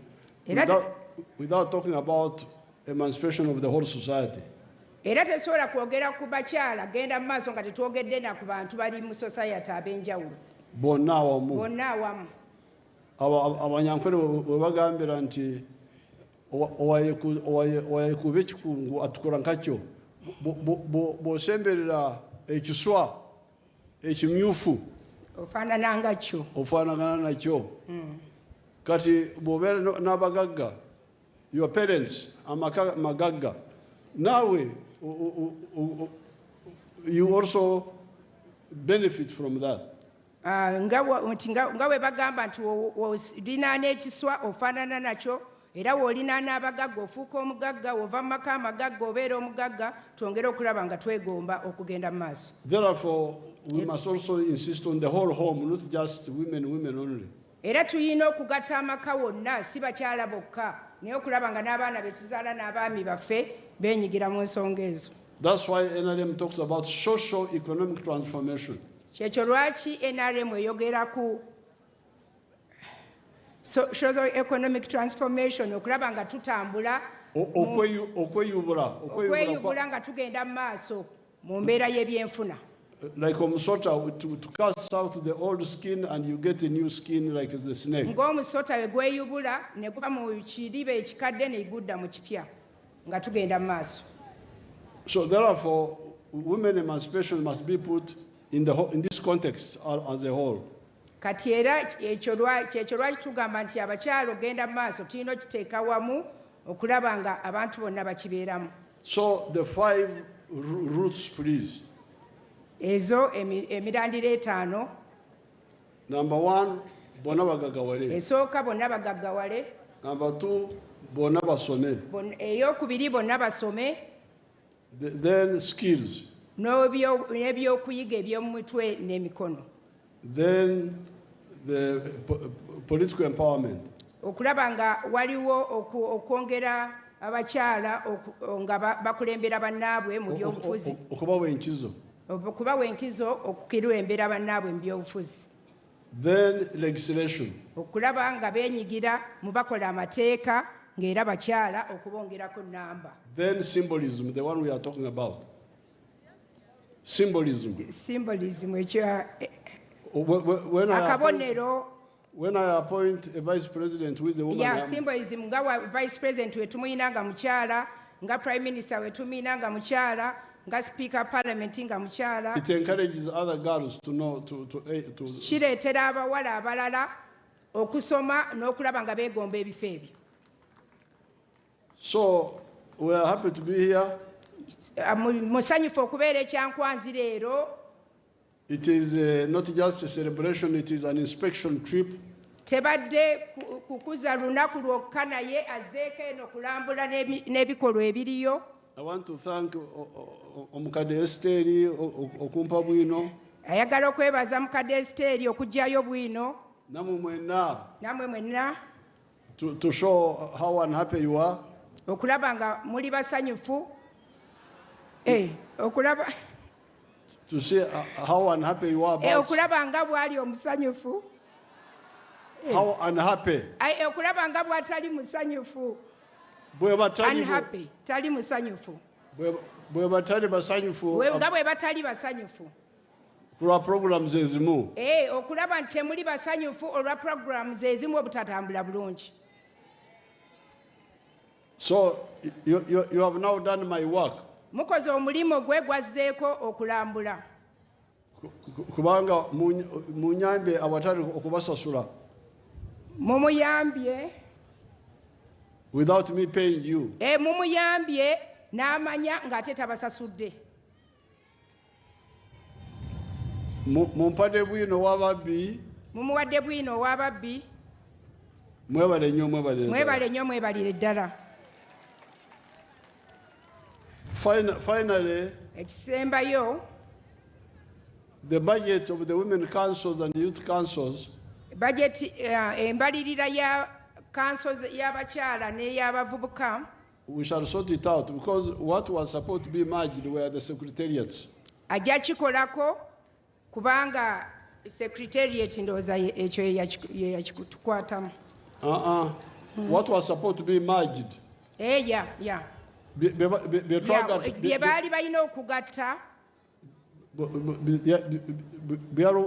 without talking about emancipation of the whole society. Era tesobola kwogera ku bakyala genda mu maaso nga tetwogedde na ku bantu bali mu society ab'enjawulo. Bonna awamu. Abanyankole bwe bagambira nti owayekuba ekikungu atukula nkakyo bw'osemberera ekiswa ekimyufu ofaanagana nakyo. Kati bw'obeera n'abagagga, your parents amaka magagga, nawe you also benefit from that. Nga bwe bagamba nti olina n'ekiswa ofaanana nakyo, era w'olina n'abagagga ofuuka omugagga, ova mu maka amagagga obeera omugagga, twongere okulaba nga twegomba okugenda mu maaso. Therefore, we must also insist on the whole home, not just women only. Era tulina okugatta amaka wonna, si bakyala bokka, naye okulaba nga n'abaana be tuzaala n'abaami baffe beenyigira mu nsonga ezo. That's why NRM talks about socio-economic transformation. Kyekyo lwaki NRM eyogera ku socio-economic transformation, okulaba nga tutambula okweyubula nga tugenda mu maaso mu mbeera y'ebyenfuna. Like omusota, to cast out the old skin and you get a new skin like the snake. Ng'omusota we gweyubula ne guva mu kiriba ekikadde ne gudda mu kipya nga tugenda mu maaso. So therefore, women emancipation must be put in this context as a whole. Kati era kyekyo lwaki tugamba nti abakyala ogenda mu maaso tulina okiteeka wamu okulaba nga abantu bonna bakibeeramu. So the 5 roots, please. Ezo emirandira 5. Number 1, bonna bagaggawale. Esooka bonna bagaggawale. Number 2, bonna basome. Eyokubiri bonna basome. Then skills. N'ebyokuyiga eby'omu mitwe n'emikono. Then the political empowerment. Okulaba nga waliwo okwongera abakyala nga bakulembera bannaabwe mu byobufuzi. Okubawa enkizo. Okubawa enkizo okukulembera bannaabwe mu byobufuzi. Then legislation. Okulaba nga beenyigira mu bakola amateeka ng'era bakyala okubongerako nnamba. Then symbolism, the one we are talking about. Symbolism. Symbolism ekya When akabonero. I appoint a vice president who is a woman, Yeah, symbolism nga vice president wetumuyina nga mukyala, nga prime minister wetumuyina nga mukyala, nga speaker parliament nga mukyala. it encourages other girls to know to Kireetera abawala abalala okusoma n'okulaba nga beegomba ebifo ebyo. So we are happy to be here. Musanyufu okubeera e Kyankwanzi leero. It is not just a celebration, it is an inspection trip. Tebadde kukuza lunaku lwokka naye azzeeko eno kulambula n'ebikolwa ebiriyo. I want to thank Omukadde Esteri okumpa bwino. Ayagala okwebaza mukadde Esteri okugyayo bwino. Namwe mwenna. To show how unhappy you are. Okulaba nga muli basanyufu. Okulaba. To see how unhappy you are about. Okulaba nga bwali omusanyufu. How unhappy. Okulaba nga bwatali musanyufu. Unhappy. Tali musanyufu. Bwe batali basanyufu. Nga bwe batali basanyufu. Kulwa programs ezimu. Okulaba nti temuli basanyufu olwa programs ezimu obutatambula bulungi. So you have now done my work. Mukoze omulimo gwe gwazzeeko okulambula. Kubanga munyambe awatali okubasasula. Mumuyambye. Without me paying you. Mumuyambye n'amanya ng'ate tabasasudde. Mumpadde bwino w'ababbi. Mumuwadde bwino w'ababbi. Mwebale nnyo mwebalire ddala. Finally, ekisembayo, the budget of the women councils and youth councils embalirira ya councils y'abakyala n'ey'abavubuka, we shall sort it out because what was supposed to be merged were the secretariats. Ajja kikolako kubanga secretariat ndowooza ekyo ye yakitukwatamu. What was supposed to be merged? Yeah. Bye baali balina okugatta.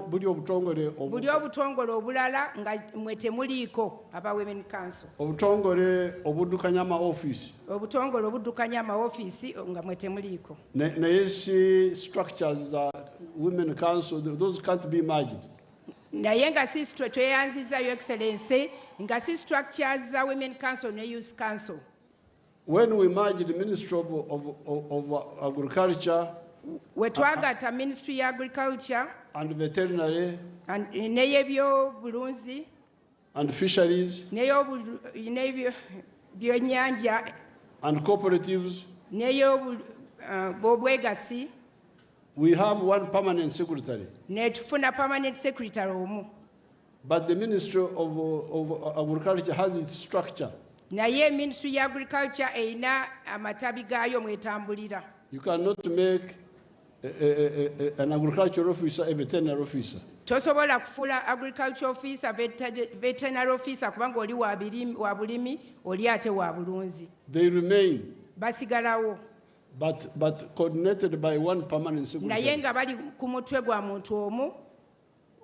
Buli obutongole obulala nga mwe temuliiko aba women council. Obutongole obuddukanya amaofiisi. Obutongole obuddukanya amaofiisi nga mwe temuliiko. Naye si structures za women council, those can't be merged. Naye nga si tweyanziza Your Excellency nga si structures za women council ne youth council. When we merged the Ministry of Agriculture, we twagatta Ministry ya Agriculture and Veterinary and n'ebyobulunzi and Fisheries n'ebyennyanja and cooperatives, n'ey'obwegasi, we have one permanent secretary. Ne tufuna permanent secretary omu. But the Ministry of Agriculture has its structure. Naye Ministry ya Agriculture erina amatabi gaayo mwetambulira. You cannot make an agricultural officer a veterinary officer. Tosobola kufuula agriculture officer veterinary officer kubanga oli wa bulimi oli ate wa bulunzi. They remain. Basigalawo. But coordinated by one permanent secretary. Naye nga bali ku mutwe gwa muntu omu.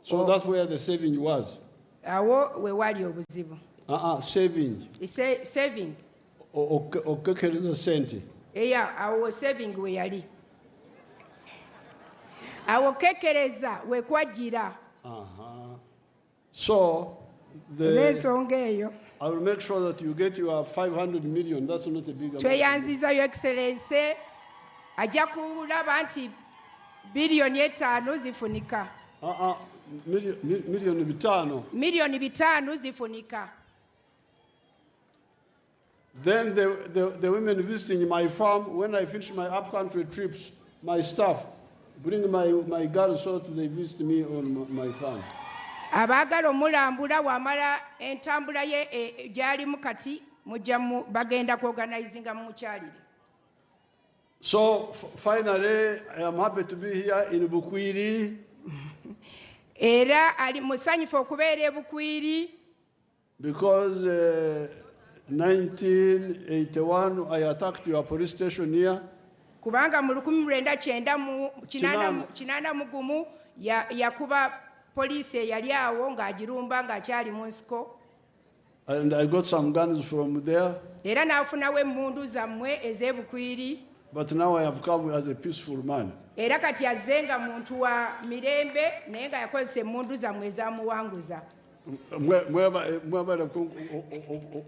So that's where the saving was. Awo we wali obuzibu. Saving. Saving. Okekereza sente. Awo saving we yali. Awo kekereza we kwajira. So n'ensonga eyo. I will make sure that you get your 500 million. That's not a big amount. Tweyanziza Your Excellency ajja kulaba nti biliyoni 5 zifunika. Milioni 5. Milioni 5 zifunika. Then the women visiting my farm, when I finish my up-country trips, my staff bring my girls so that they visit me on my farm. Abaagala omulambula wamala entambula ye gyalimu kati mujja bagenda kuorganizinga mu mukyalire. So finally, I am happy to be here in Bukwiri. Era ali musanyufu okubeera e Bukwiri. Because 1981 I attacked your police station here. kubanga mu 1981 yakuba poliisi eyali awo ng'agirumba ng'akyali mu nsiko. And I got some guns from there. Era n'afunawo emmundu zammwe ez'ebukwiri. But now I have come as a peaceful man. Era kati azze nga muntu wa mirembe naye nga yakozesa emmundu zammwe ez'amuwanguza.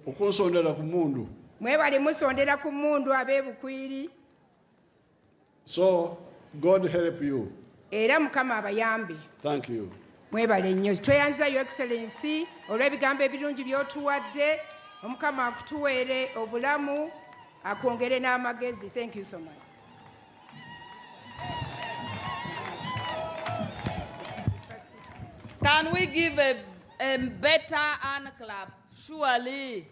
Okunsondera ku mundu. Mwebale musondera ku mmundu ab'ebukwiri. So God help you. Era Mukama abayambe. Thank you. Mwebale nnyo. Tweyanza Your Excellency olw'ebigambo ebirungi by'otuwadde. Omukama akutuweere obulamu akwongere n'amagezi. Thank you so much. Can we give a better hand clap? Surely.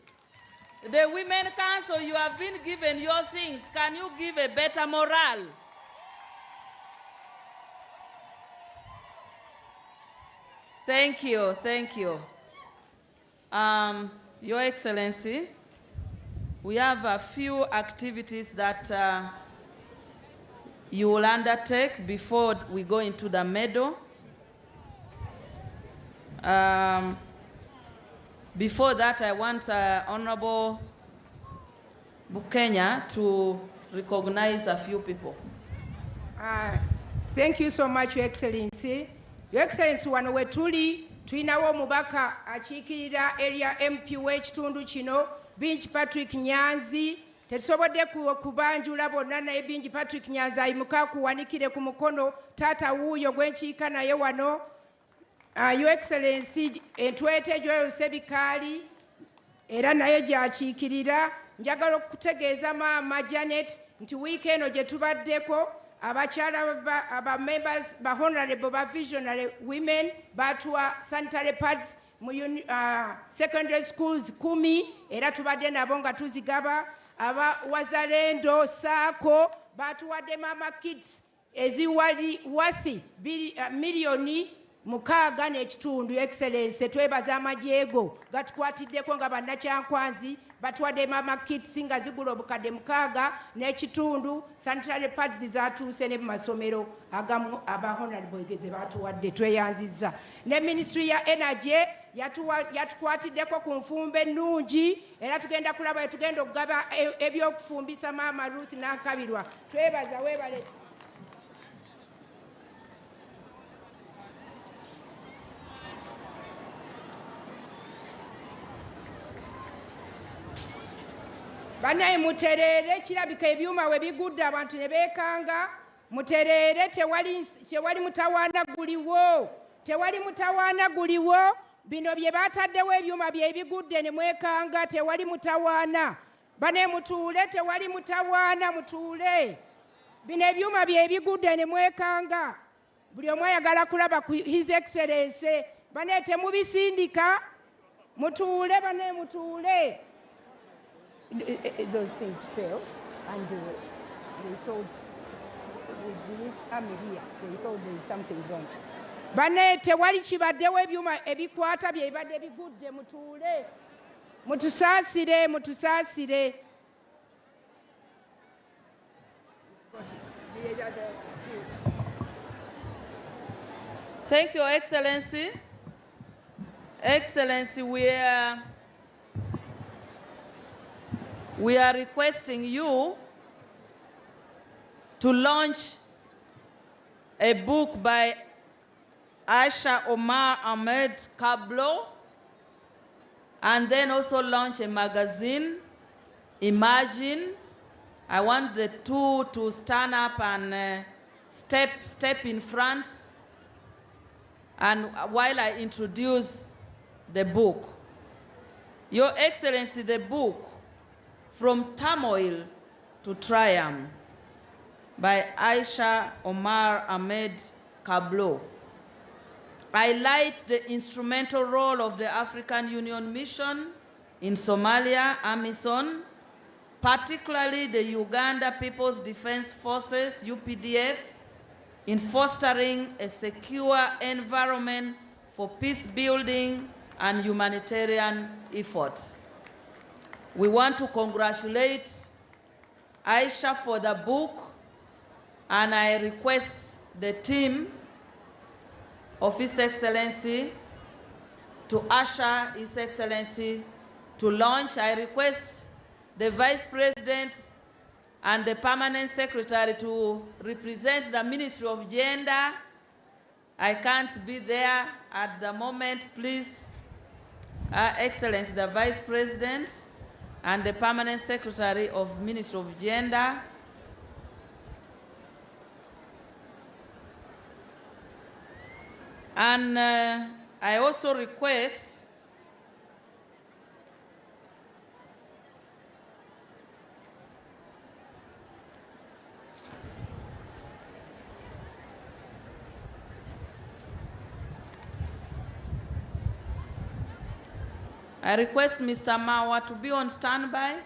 The Women Council, you have been given your things. Can you give a better morale? Thank you, thank you. Your Excellency, we have a few activities that you will undertake before we go into the medal. Before that, I want Honorable Bukenya to recognize a few people. Thank you so much, Your Excellency. Your Excellency, wano wetuli tuinawo omubaka akiikirira area MP w'ekitundu kino Bingi Patrick Nyanzi. Tetusobodde kubanjula bonna naye Bingi Patrick Nyanzi ayimuka kuwanikire ku mukono taata wuuyo gwenkiika naye wano. Your Excellency, entwete Joel Sebikali era naye gy'akiikirira. Njagala okutegeeza Maama Janet nti wiiki eno gye tubaddeko abakyala aba members ba honorable ba visionary women batuwa sanitary pads mu secondary schools 10 era tubadde nabo nga tuzigaba. Aba Wazalendo Sako batuwadde Mama Kids eziwali wasi miliyoni 6 n'ekitundu. Excellency, twebaza amajeego gatukwatiddeko nga bannakyankwanzi batuwadde Mama Kids nga zigula obukadde 6 n'ekitundu. Sanitary pads zatuuse ne mu masomero agamu aba honorable egeze batuwadde. Tweyanzizza ne Ministry ya Energy yatukwatiddeko ku nfumbo ennungi era tugenda kulaba tugenda okugaba ebyokufumbisa Maama Ruth Nankabirwa. Twebaza weebale. Banaye mutereere kirabika ebyuma we bigudde abantu ne beekanga. Mutereere tewali mutawaana guliwo. Tewali mutawaana guliwo. Bino bye bataddewo ebyuma bye bigudde ne mwekanga tewali mutawaana. Banaye mutuule tewali mutawaana mutuule. Bino ebyuma bye bigudde ne mwekanga. Buli omu ayagala kulaba ku His Excellency. Banaye temubisindika. Mutuule banaye mutuule. Those things failed, and they thought with this army here, they thought there is something wrong. Bane tewali kibaddewo ebyuma ebikwata bye bibadde bigudde. Mutuule mutusaasire mutusaasire. Thank you, Excellency. Excellency, we are requesting you to launch a book by Aisha Omar Ahmed Kablo, and then also launch a magazine, Imagine. I want the two to stand up and step in front, and while I introduce the book. Your Excellency, the book, From Turmoil to Triumph, by Aisha Omar Ahmed Kablo, highlights the instrumental role of the African Union Mission in Somalia, AMISOM, particularly the Uganda People's Defense Forces, UPDF, in fostering a secure environment for peace building and humanitarian efforts. We want to congratulate Aisha for the book and I request the team of His Excellency to usher His Excellency to launch. I request the Vice President and the Permanent Secretary to represent the Ministry of Gender. I can't be there at the moment, please. Excellency, the Vice President and the Permanent Secretary of Ministry of Gender. And I also request Mr. Mawa to be on standby.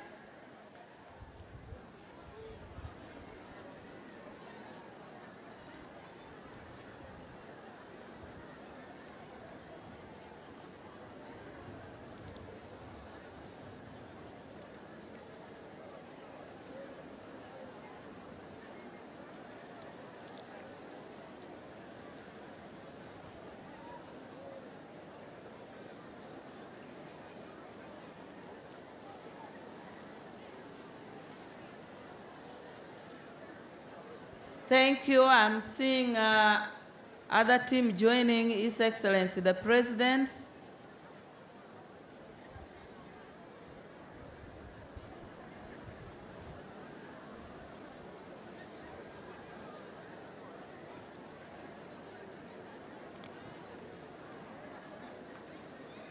Thank you. I'm seeing other team joining His Excellency the President.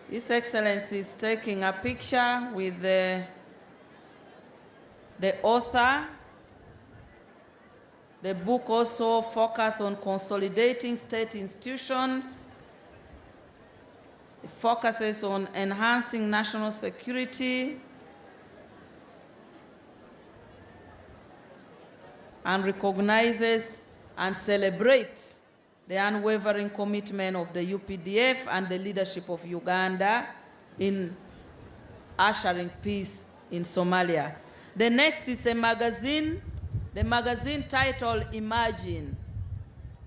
His Excellency is taking a picture with the author. The book also focuses on consolidating state institutions. It focuses on enhancing national security and recognizes and celebrates the unwavering commitment of the UPDF and the leadership of Uganda in ushering peace in Somalia. The next is a magazine. The magazine titled Imagine.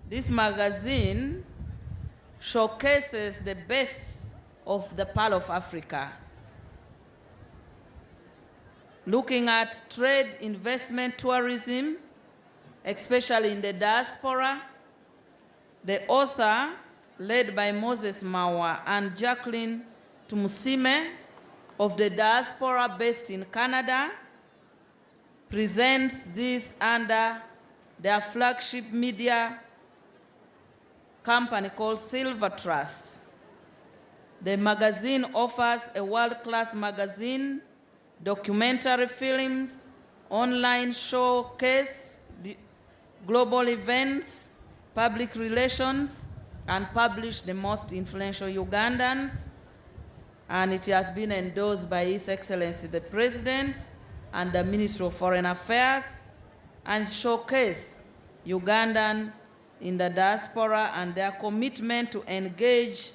This magazine showcases the best of the Pearl of Africa, looking at trade, investment, tourism, especially in the diaspora. The author, led by Moses Mawa and Jacqueline Tumusime of the diaspora based in Canada, presents this under their flagship media company called Silver Trust. The magazine offers a world-class magazine, documentary films, online showcase, global events, public relations, and publish the most influential Ugandans. And it has been endorsed by His Excellency the President and the Ministry of Foreign Affairs, and showcase Ugandan in the diaspora and their commitment to engage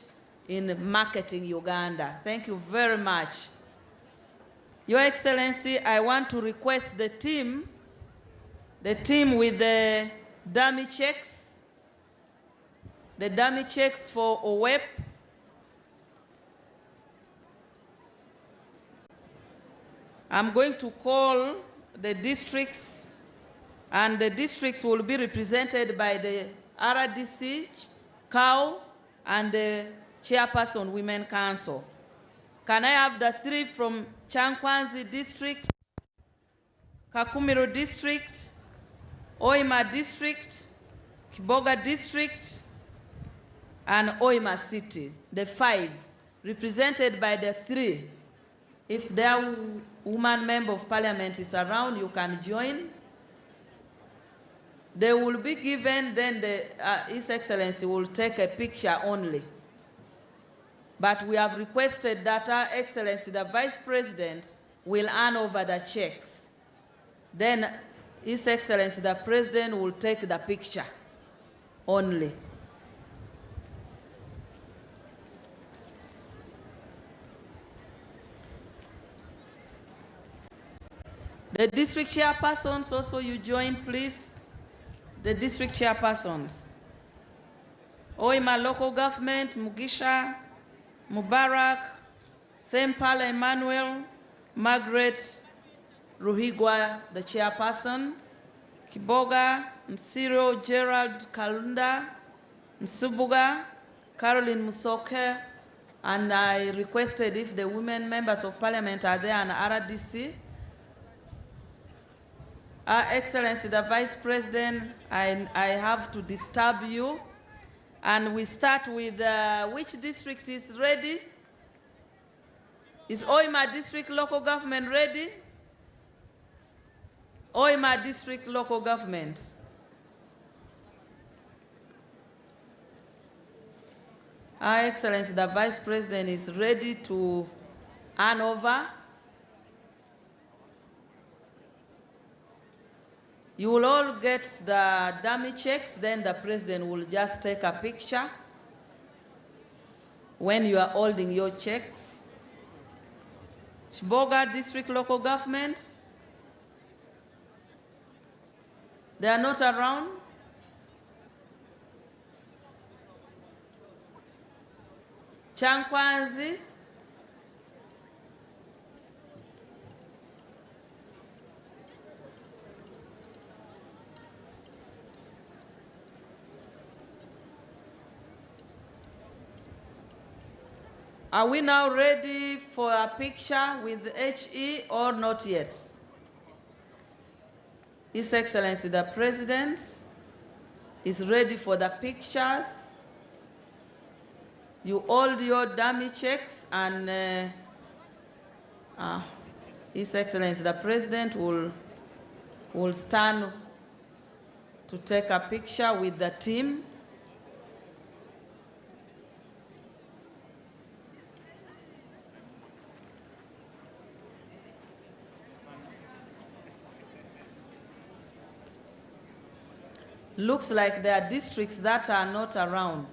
in marketing Uganda. Thank you very much. Your Excellency, I want to request the team with the dummy checks for OWEP. I'm going to call the districts, and the districts will be represented by the RDC, COW, and the Chairperson Women Council. Can I have the three from Kyankwanzi District, Kakumiro District, Oima District, Kiboga District, and Oima City, the 5, represented by the 3. If their woman member of parliament is around, you can join. They will be given, then His Excellency will take a picture only. But we have requested that Her Excellency, the Vice President, will hand over the checks. Then His Excellency, the President, will take the picture only. The district chairpersons also, you join, please. the district chairpersons. Oima local government, Mugisha, Mubarak, St. Paul Emmanuel, Margaret Ruhigwa, the chairperson, Kiboga, Nsiro Gerald Kalunda, Nsubuga, Caroline Musoke, and I requested if the women members of parliament are there and RDC. Excellency, the Vice President, I have to disturb you. And we start with which district is ready? Is Oima District Local Government ready? Oima District Local Government. Excellency, the Vice President is ready to hand over. You will all get the dummy checks, then the President will just take a picture when you are holding your checks. Chiboga District Local Government, they are not around. Kyankwanzi, are we now ready for a picture with HE or not yet? His Excellency the President is ready for the pictures. You hold your dummy checks and His Excellency the President will stand to take a picture with the team. Looks like there are districts that are not around.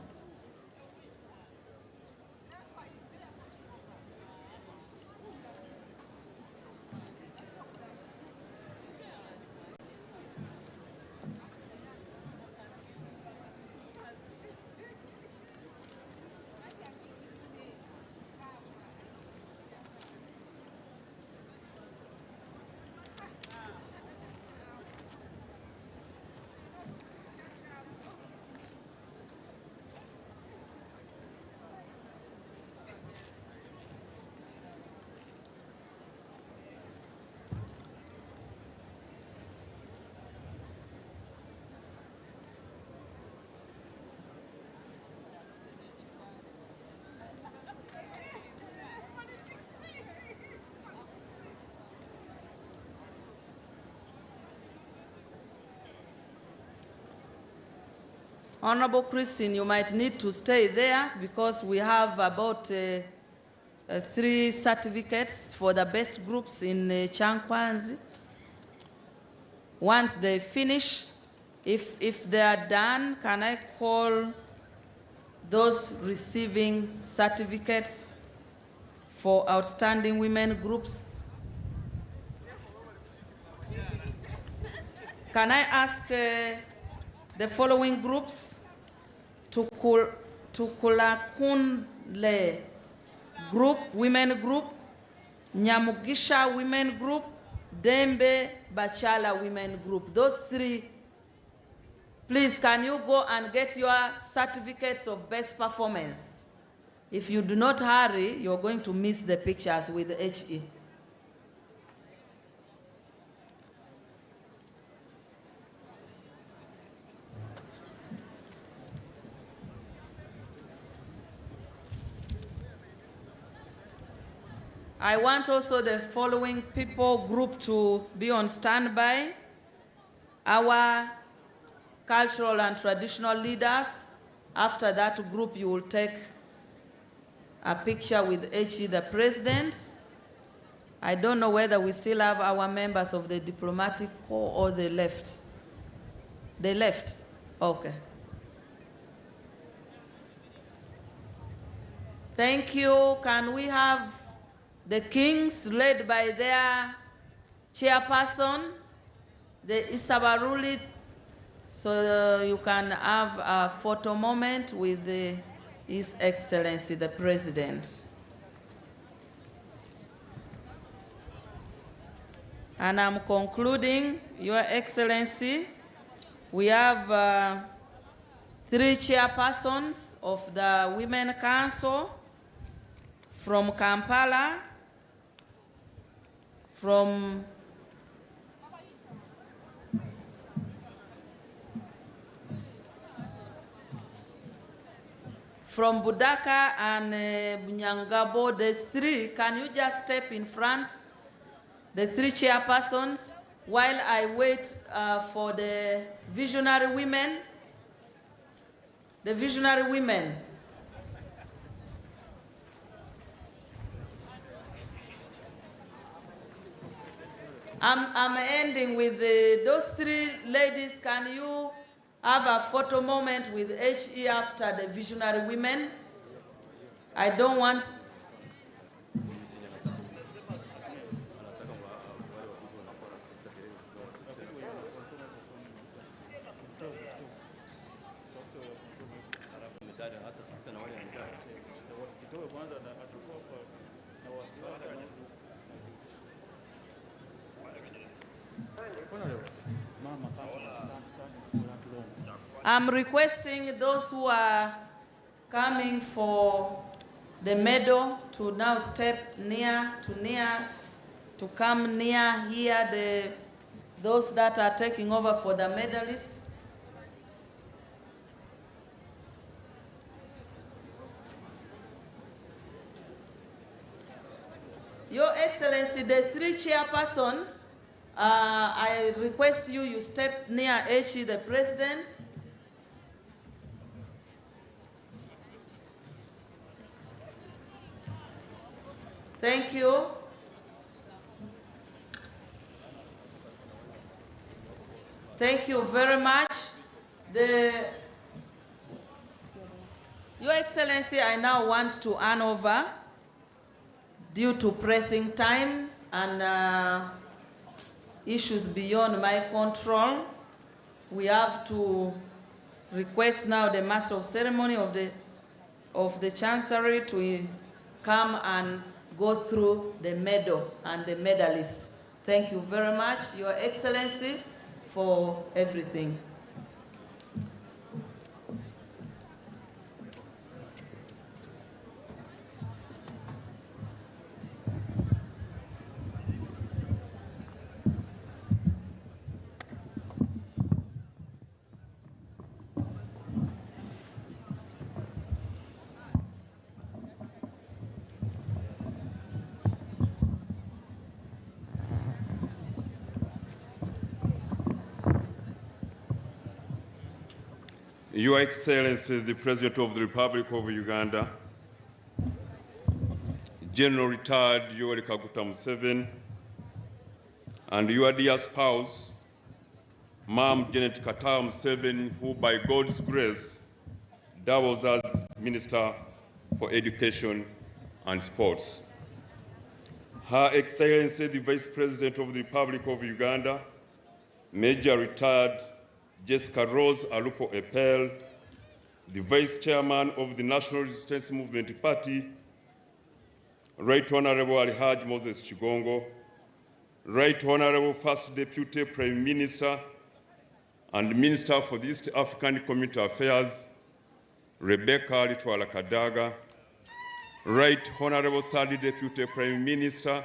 Honorable Christine, you might need to stay there because we have about 3 certificates for the best groups in Kyankwanzi. Once they finish, if they are done, can I call those receiving certificates for outstanding women groups? Can I ask the following groups: Tukulakunle group, women group, Nyamugisha women group, Dembe Bachala women group. Those 3, please can you go and get your certificates of best performance? If you do not hurry, you're going to miss the pictures with HE. I want also the following people group to be on standby. Our cultural and traditional leaders. After that group, you will take a picture with HE, the President. I don't know whether we still have our members of the diplomatic corps or they left. They left? Okay. Thank you. Can we have the Kings led by their chairperson, the Isabaruli so you can have a photo moment with His Excellency, the President. And I'm concluding, Your Excellency, we have 3 chairpersons of the Women Council from Kampala, from Budaka and Bunyangabo. There's 3. Can you just step in front? The 3 chairpersons, while I wait for the visionary women. The visionary women. I'm ending with those 3 ladies. Can you have a photo moment with HE after the visionary women? I don't want. I'm requesting those who are coming for the medal to now step near, to come near here, those that are taking over for the medalists. Your Excellency, the 3 chairpersons, I request you step near HE, the President. Thank you. Thank you very much. Your Excellency, I now want to hand over, due to pressing time and issues beyond my control. We have to request now the Master of Ceremony of the Chancery to come and go through the medal and the medalist. Thank you very much, Your Excellency, for everything. Your Excellency, the President of the Republic of Uganda, General Retired Yoweri Kaguta Museveni, and your dear spouse, Ma'am Janet Katawa Museveni, who by God's grace doubles as Minister for Education and Sports. Her Excellency, the Vice President of the Republic of Uganda, Major Retired Jessica Rose Alupo Epel, the Vice Chairman of the National Resistance Movement Party, Right Honorable Alhaji Moses Chigongo, Right Honorable First Deputy Prime Minister and Minister for the East African Community Affairs, Rebecca Litwala Kadaga, Right Honorable Third Deputy Prime Minister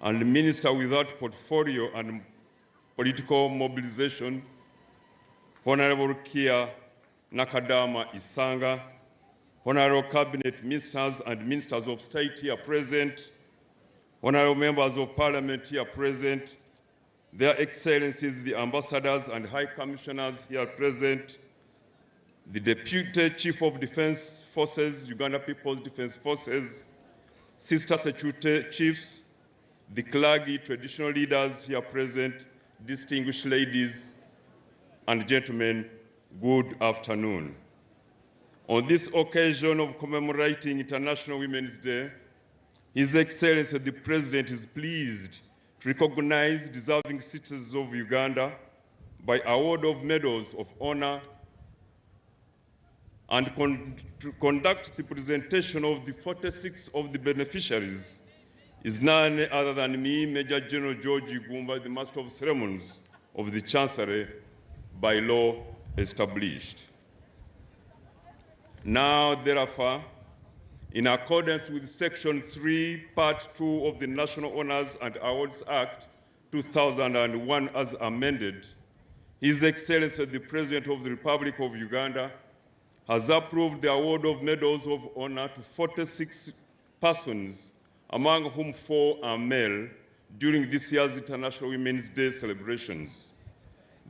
and Minister without Portfolio and Political Mobilization, Honorable Kia Nakadama Isanga, Honorable Cabinet Ministers and Ministers of State here present, Honorable Members of Parliament here present, Their Excellencies, the Ambassadors and High Commissioners here present, the Deputy Chief of Defense Forces, Uganda People's Defense Forces, Sister Security Chiefs, the Klagi traditional leaders here present, distinguished ladies and gentlemen, good afternoon. On this occasion of commemorating International Women's Day, His Excellency the President is pleased to recognize deserving citizens of Uganda by award of medals of honor and to conduct the presentation of the 46 of the beneficiaries is none other than me, Major General George Igumba, the Master of Ceremonies of the Chancery, by law established. Now, therefore, in accordance with Section 3, Part 2 of the National Honors and Awards Act 2001 as amended, His Excellency the President of the Republic of Uganda has approved the award of medals of honor to 46 persons, among whom 4 are male, during this year's International Women's Day celebrations.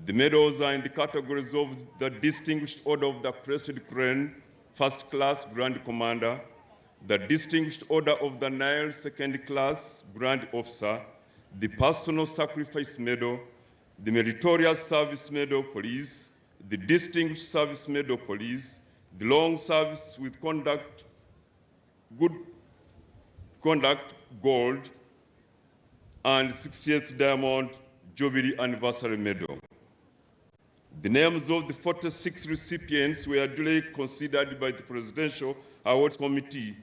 The medals are in the categories of the Distinguished Order of the Crested Crane, First Class Grand Commander, the Distinguished Order of the Nile, Second Class Grand Officer, the Personal Sacrifice Medal, the Meritorious Service Medal Police, the Distinguished Service Medal Police, the Long Service with Conduct, Good Conduct Gold, and 60th Diamond Jubilee Anniversary Medal. The names of the 46 recipients were duly considered by the Presidential Awards Committee,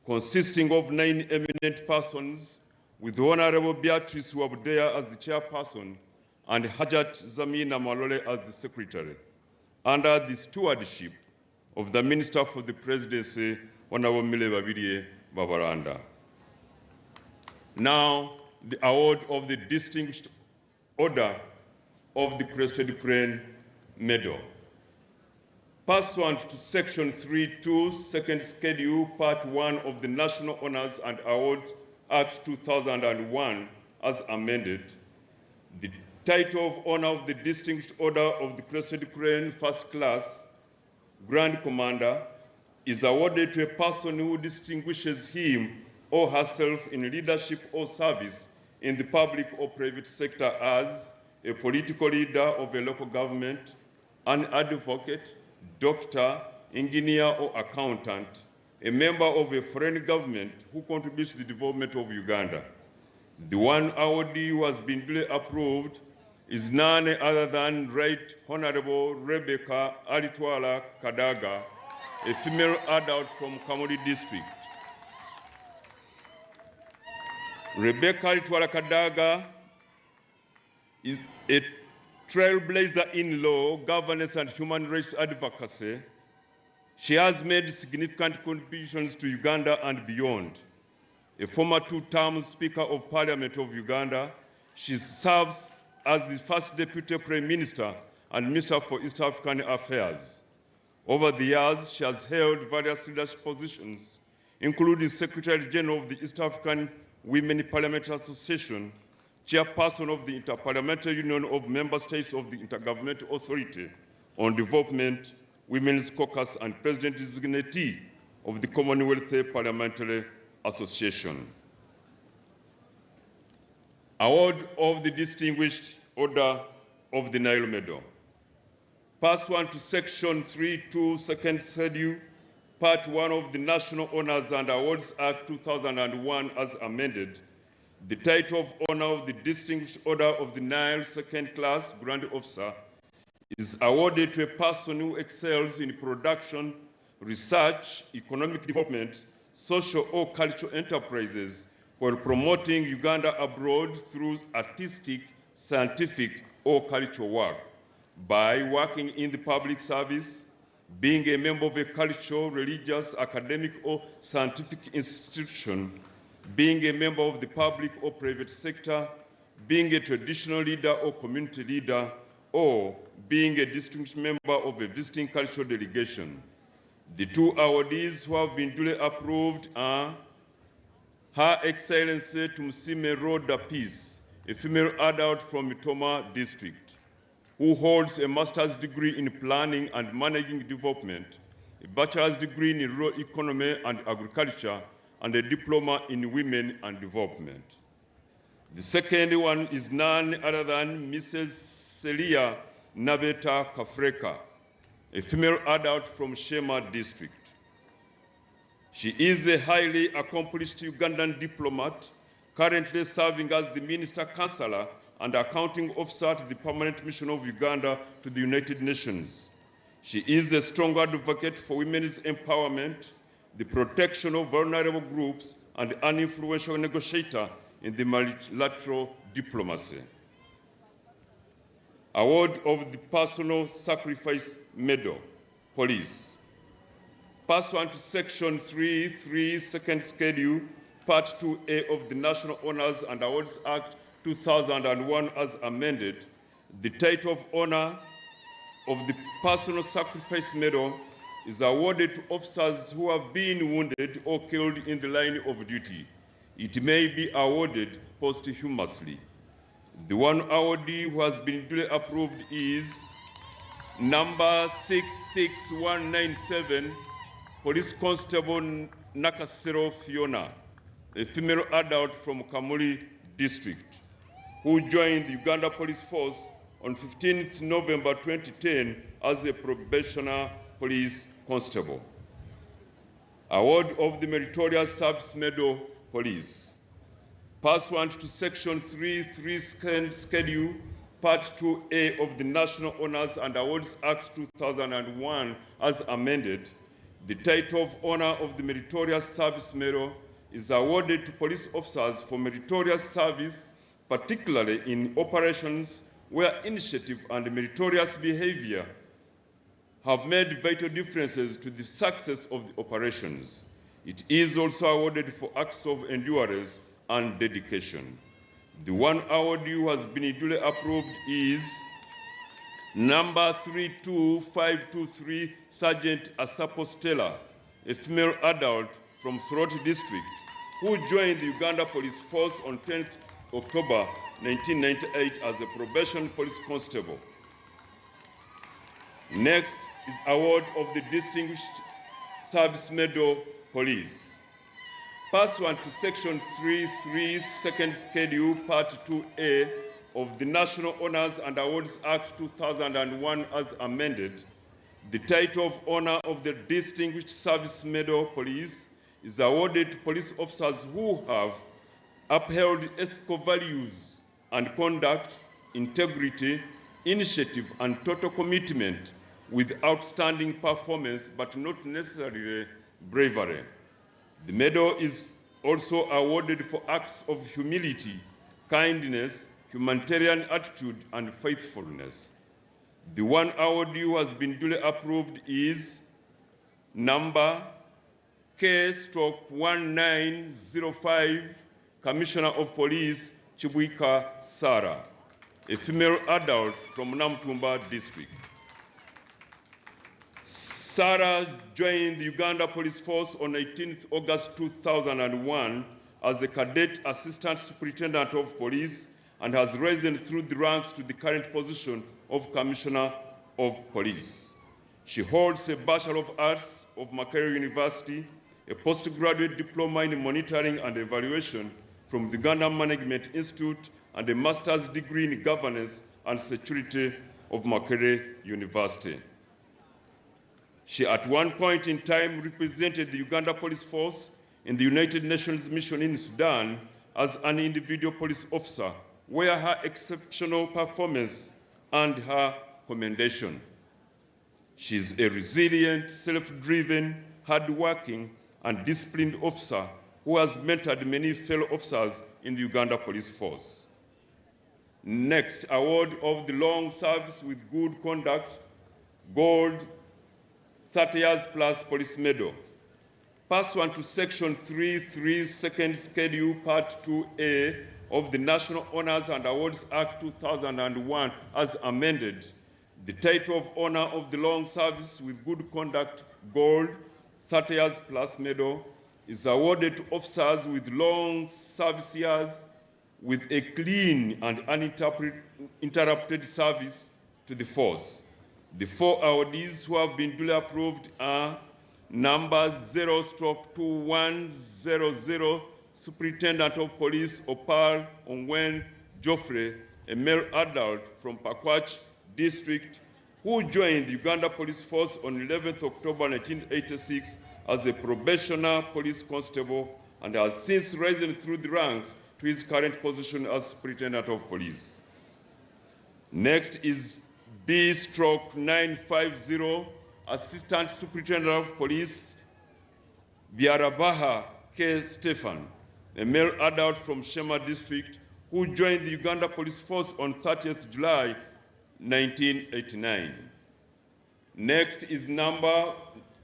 consisting of 9 eminent persons, with Honorable Beatrice Wabudea as the chairperson and Hajat Zamina Malole as the secretary, under the stewardship of the Minister for the Presidency, Honorable Mile Babirie Babaranda. Now, the award of the Distinguished Order of the Crested Crane Medal. Pursuant to Section 3.2, Second Schedule, Part 1 of the National Honors and Awards Act 2001, as amended, the title of honor of the Distinguished Order of the Crested Crane First Class Grand Commander is awarded to a person who distinguishes him or herself in leadership or service in the public or private sector as a political leader of a local government, an advocate, doctor, engineer, or accountant, a member of a foreign government who contributes to the development of Uganda. The one awardee who has been duly approved is none other than Right Honorable Rebecca Alitwala Kadaga, a female adult from Kamuli District. Rebecca Alitwala Kadaga is a trailblazer in law, governance, and human rights advocacy. She has made significant contributions to Uganda and beyond. A former 2-term Speaker of Parliament of Uganda, she serves as the first Deputy Prime Minister and Minister for East African Affairs. Over the years, she has held various leadership positions, including Secretary General of the East African Women Parliamentary Association, Chairperson of the Interparliamentary Union of Member States of the Intergovernmental Authority on Development, Women's Caucus, and President-designatee of the Commonwealth Parliamentary Association. Award of the Distinguished Order of the Nile Medal. Pursuant to Section 3.2, Second Schedule, Part 1 of the National Honors and Awards Act 2001 as amended, the title of honor of the Distinguished Order of the Nile Second Class Grand Officer is awarded to a person who excels in production, research, economic development, social or cultural enterprises, while promoting Uganda abroad through artistic, scientific, or cultural work, by working in the public service, being a member of a cultural, religious, academic, or scientific institution, being a member of the public or private sector, being a traditional leader or community leader, or being a distinguished member of a visiting cultural delegation. The 2 awardees who have been duly approved are Her Excellency Tumsime Roda Peace, a female adult from Mitoma District, who holds a master's degree in planning and managing development, a bachelor's degree in rural economy and agriculture, and a diploma in women and development. The second one is none other than Mrs. Celia Nabeta Kafreka, a female adult from Shema District. She is a highly accomplished Ugandan diplomat, currently serving as the Minister Counselor and accounting officer to the Permanent Mission of Uganda to the United Nations. She is a strong advocate for women's empowerment, the protection of vulnerable groups, and an influential negotiator in the multilateral diplomacy. Award of the Personal Sacrifice Medal, Police. Pursuant to Section 3.3, Second Schedule, Part 2A of the National Honors and Awards Act 2001 as amended, the title of honor of the Personal Sacrifice Medal is awarded to officers who have been wounded or killed in the line of duty. It may be awarded posthumously. The one awardee who has been duly approved is number 66197, Police Constable Nakasero Fiona, a female adult from Kamuli District, who joined the Uganda Police Force on 15th November 2010 as a probationer police constable. Award of the Meritorious Service Medal, Police. Pursuant to Section 3.3 Second Schedule, Part 2A of the National Honors and Awards Act 2001 as amended, the title of honor of the Meritorious Service Medal is awarded to police officers for meritorious service, particularly in operations where initiative and meritorious behavior have made vital differences to the success of the operations. It is also awarded for acts of endurance and dedication. The one awardee who has been duly approved is number 32523, Sergeant Asapo Stella, a female adult from Soroti District, who joined the Uganda Police Force on 10th October 1998 as a probation police constable. Next is award of the Distinguished Service Medal, Police. Pursuant to Section 3.3, Second Schedule, Part 2A of the National Honors and Awards Act 2001 as amended, the title of honor of the Distinguished Service Medal, Police is awarded to police officers who have upheld ethical values and conduct, integrity, initiative, and total commitment with outstanding performance, but not necessarily bravery. The medal is also awarded for acts of humility, kindness, humanitarian attitude, and faithfulness. The one awardee who has been duly approved is number K/1905, Commissioner of Police, Chibuika Sarah, a female adult from Namtumba District. Sarah joined the Uganda Police Force on 18th August 2001 as a cadet assistant superintendent of police and has risen through the ranks to the current position of Commissioner of Police. She holds a Bachelor of Arts of Makerere University, a postgraduate diploma in monitoring and evaluation from the Uganda Management Institute, and a master's degree in governance and security of Makerere University. She at one point in time represented the Uganda Police Force in the United Nations mission in Sudan as an individual police officer, where her exceptional performance earned her commendation. She is a resilient, self-driven, hard-working, and disciplined officer who has mentored many fellow officers in the Uganda Police Force. Next, award of the Long Service with Good Conduct, Gold, 30 years plus police medal. Pursuant to Section 3.3, Second Schedule, Part 2A of the National Honors and Awards Act 2001 as amended, the title of honor of the Long Service with Good Conduct, Gold, 30 years plus medal is awarded to officers with long service years with a clean and uninterrupted service to the force. The four awardees who have been duly approved are number 0/2100, Superintendent of Police Opal Ongwen Joffrey, a male adult from Pakwach District, who joined the Uganda Police Force on 11th October 1986 as a probationer police constable and has since risen through the ranks to his current position as Superintendent of Police. Next is B/950, Assistant Superintendent of Police, Byarabaha K. Stefan, a male adult from Shema District, who joined the Uganda Police Force on 30th July 1989. Next is number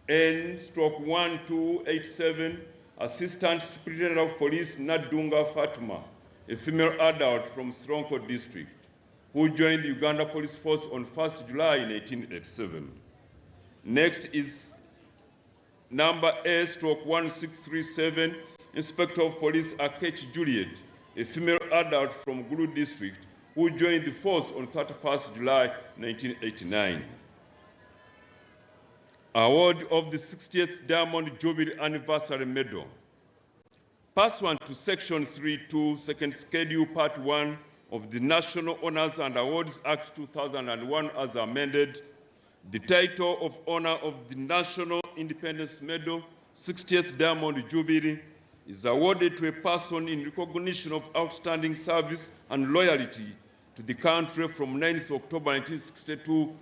N/1287, Assistant Superintendent of Police Nadunga Fatuma, a female adult from Stronko District, who joined the Uganda Police Force on 1st July 1987. Next is number A/1637, Inspector of Police Akechi Juliet, a female adult from Gulu District, who joined the force on 31st July 1989. Award of the 60th Diamond Jubilee Anniversary Medal. Pursuant to Section 3.2, Second Schedule, Part 1 of the National Honors and Awards Act 2001 as amended, the title of honor of the National Independence Medal, 60th Diamond Jubilee, is awarded to a person in recognition of outstanding service and loyalty to the country from 9th October 1962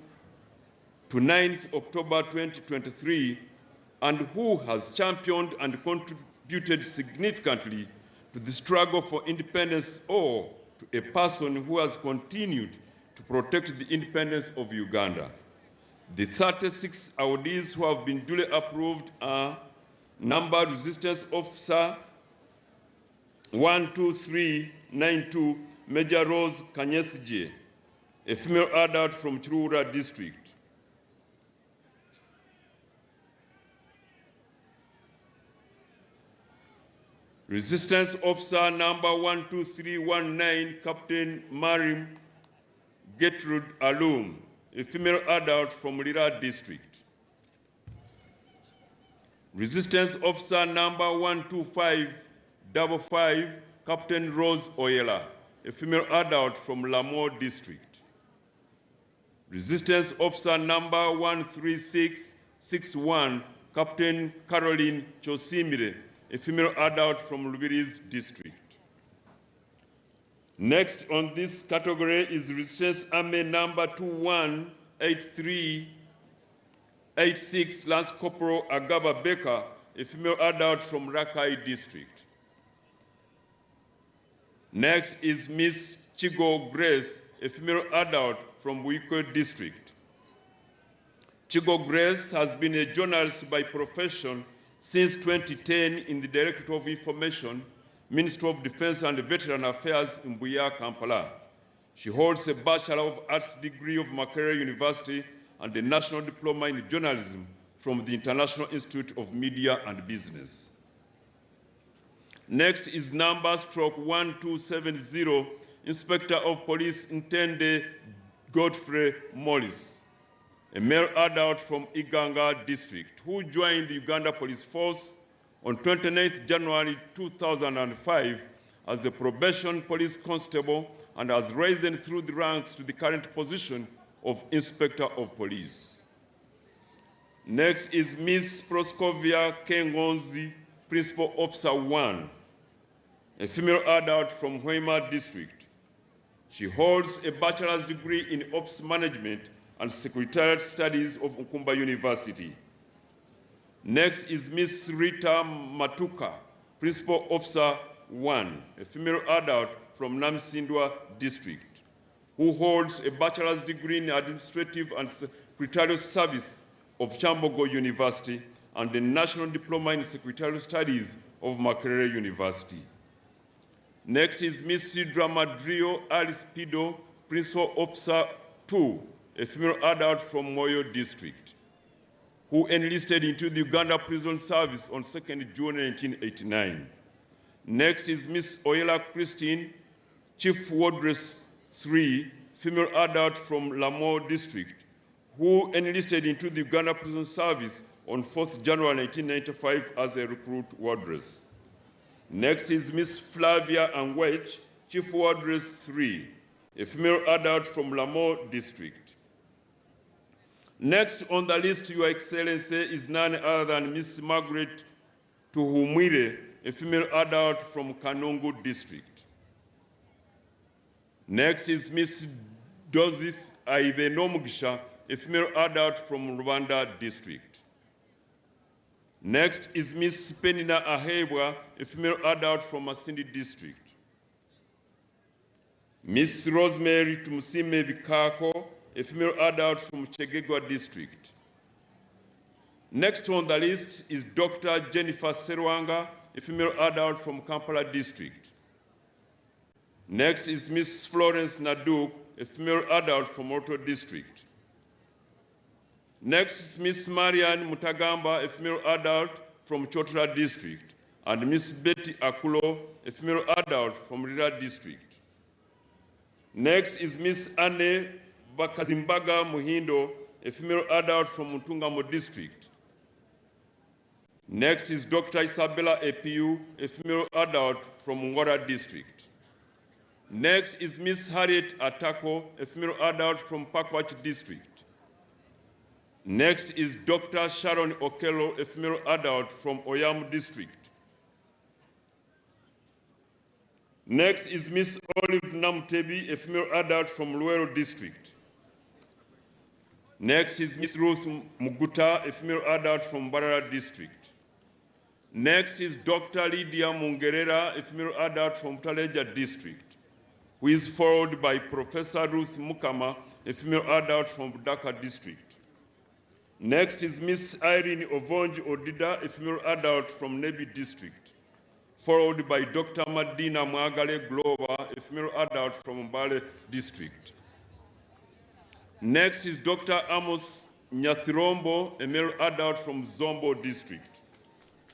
to 9th October 2023, and who has championed and contributed significantly to the struggle for independence, or to a person who has continued to protect the independence of Uganda. The 36 awardees who have been duly approved are Number Resistance Officer 12392, Major Rose Kanyesije, a female adult from Chirura District. Resistance Officer number 12319, Captain Marim Gertrude Alum, a female adult from Lira District. Resistance Officer number 12555, Captain Rose Oyela, a female adult from Lamo District. Resistance Officer number 13661, Captain Caroline Chosimire, a female adult from Lubiri's District. Next on this category is Resistance Army number 218386, Lance Corporal Agaba Baker, a female adult from Rakai District. Next is Miss Chigo Grace, a female adult from Wiko District. Chigo Grace has been a journalist by profession since 2010 in the Directorate of Information, Ministry of Defense and Veteran Affairs in Buya, Kampala. She holds a Bachelor of Arts degree of Makerere University and a National Diploma in Journalism from the International Institute of Media and Business. Next is number /1270, Inspector of Police Intende Godfrey Morris, a male adult from Iganga District, who joined the Uganda Police Force on 29th January 2005 as a probation police constable and has risen through the ranks to the current position of Inspector of Police. Next is Miss Proskovia Kyankwanzi, Principal Officer 1, a female adult from Hoima District. She holds a bachelor's degree in Ops Management and Secretariat Studies of Nkumba University. Next is Miss Rita Matuka, Principal Officer 1, a female adult from Namsindwa District, who holds a bachelor's degree in Administrative and Secretarial Service of Chambogo University and a National Diploma in Secretarial Studies of Makerere University. Next is Miss Sidra Madrio Alice Pido, Principal Officer 2, a female adult from Moyo District, who enlisted into the Uganda Prison Service on 2nd June 1989. Next is Miss Oyela Christine, Chief Wardress 3, female adult from Lamo District, who enlisted into the Uganda Prison Service on 4th January 1995 as a recruit wardress. Next is Miss Flavia Angwech, Chief Wardress 3, a female adult from Lamo District. Next on the list, Your Excellency, is none other than Miss Margaret Tuhumwire, a female adult from Kanungu District. Next is Miss Dozis Aibenomugisha, a female adult from Rwanda district. Next is Miss Penina Ahebwa, a female adult from Masindi district. Miss Rosemary Tumusime Bikako, a female adult from Chegegwa district. Next on the list is Dr. Jennifer Serwanga, a female adult from Kampala district. Next is Miss Florence Naduk, a female adult from Oto district. Next is Miss Marian Mutagamba, a female adult from Chotra district, and Miss Betty Akulo, a female adult from Rira district. Next is Miss Anne Bakazimbaga Muhindo, a female adult from Mutungamo district. Next is Dr. Isabella Epiu, a female adult from Ngora district. Next is Miss Harriet Atako, a female adult from Pakwach district. Next is Dr. Sharon Okello, a female adult from Oyam district. Next is Miss Olive Namtebi, a female adult from Luero district. Next is Miss Ruth Muguta, a female adult from Barara district. Next is Dr. Lydia Mungerera, a female adult from Taleja district, who is followed by Professor Ruth Mukama, a female adult from Budaka district. Next is Miss Irene Ovonji Odida, a female adult from Nebi district, followed by Dr. Madina Mwagale Glover, a female adult from Mbale district. Next is Dr. Amos Nyathirombo, a male adult from Zombo district,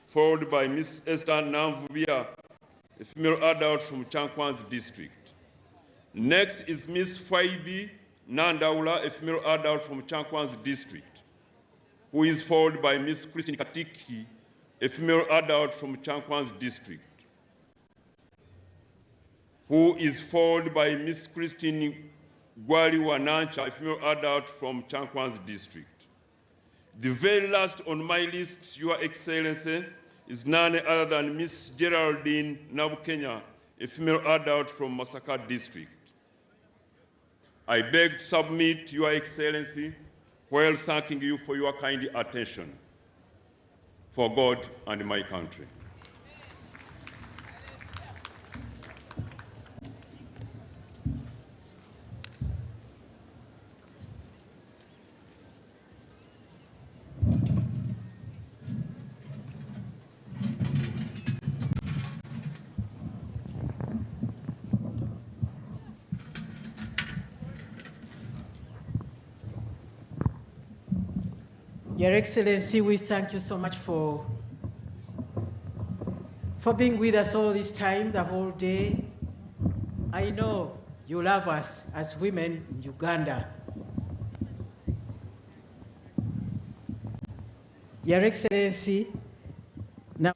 followed by Miss Esther Namvubia, a female adult from Kyankwanzi district. Next is Miss Faibi Nandaula, a female adult from Kyankwanzi district, who is followed by Miss Christine Katiki, a female adult from Kyankwanzi district, who is followed by Miss Christine Gwali Wanancha, a female adult from Kyankwanzi district. The very last on my list, Your Excellency, is none other than Miss Geraldine Nabukenya, a female adult from Masaka district. I beg to submit, Your Excellency, while thanking you for your kind attention for God and my country. Your Excellency, we thank you so much for being with us all this time, the whole day. I know you love us as women in Uganda. Your Excellency, now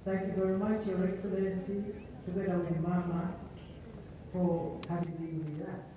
Thank you very much, Your Excellency, together with Mama, for having been with us.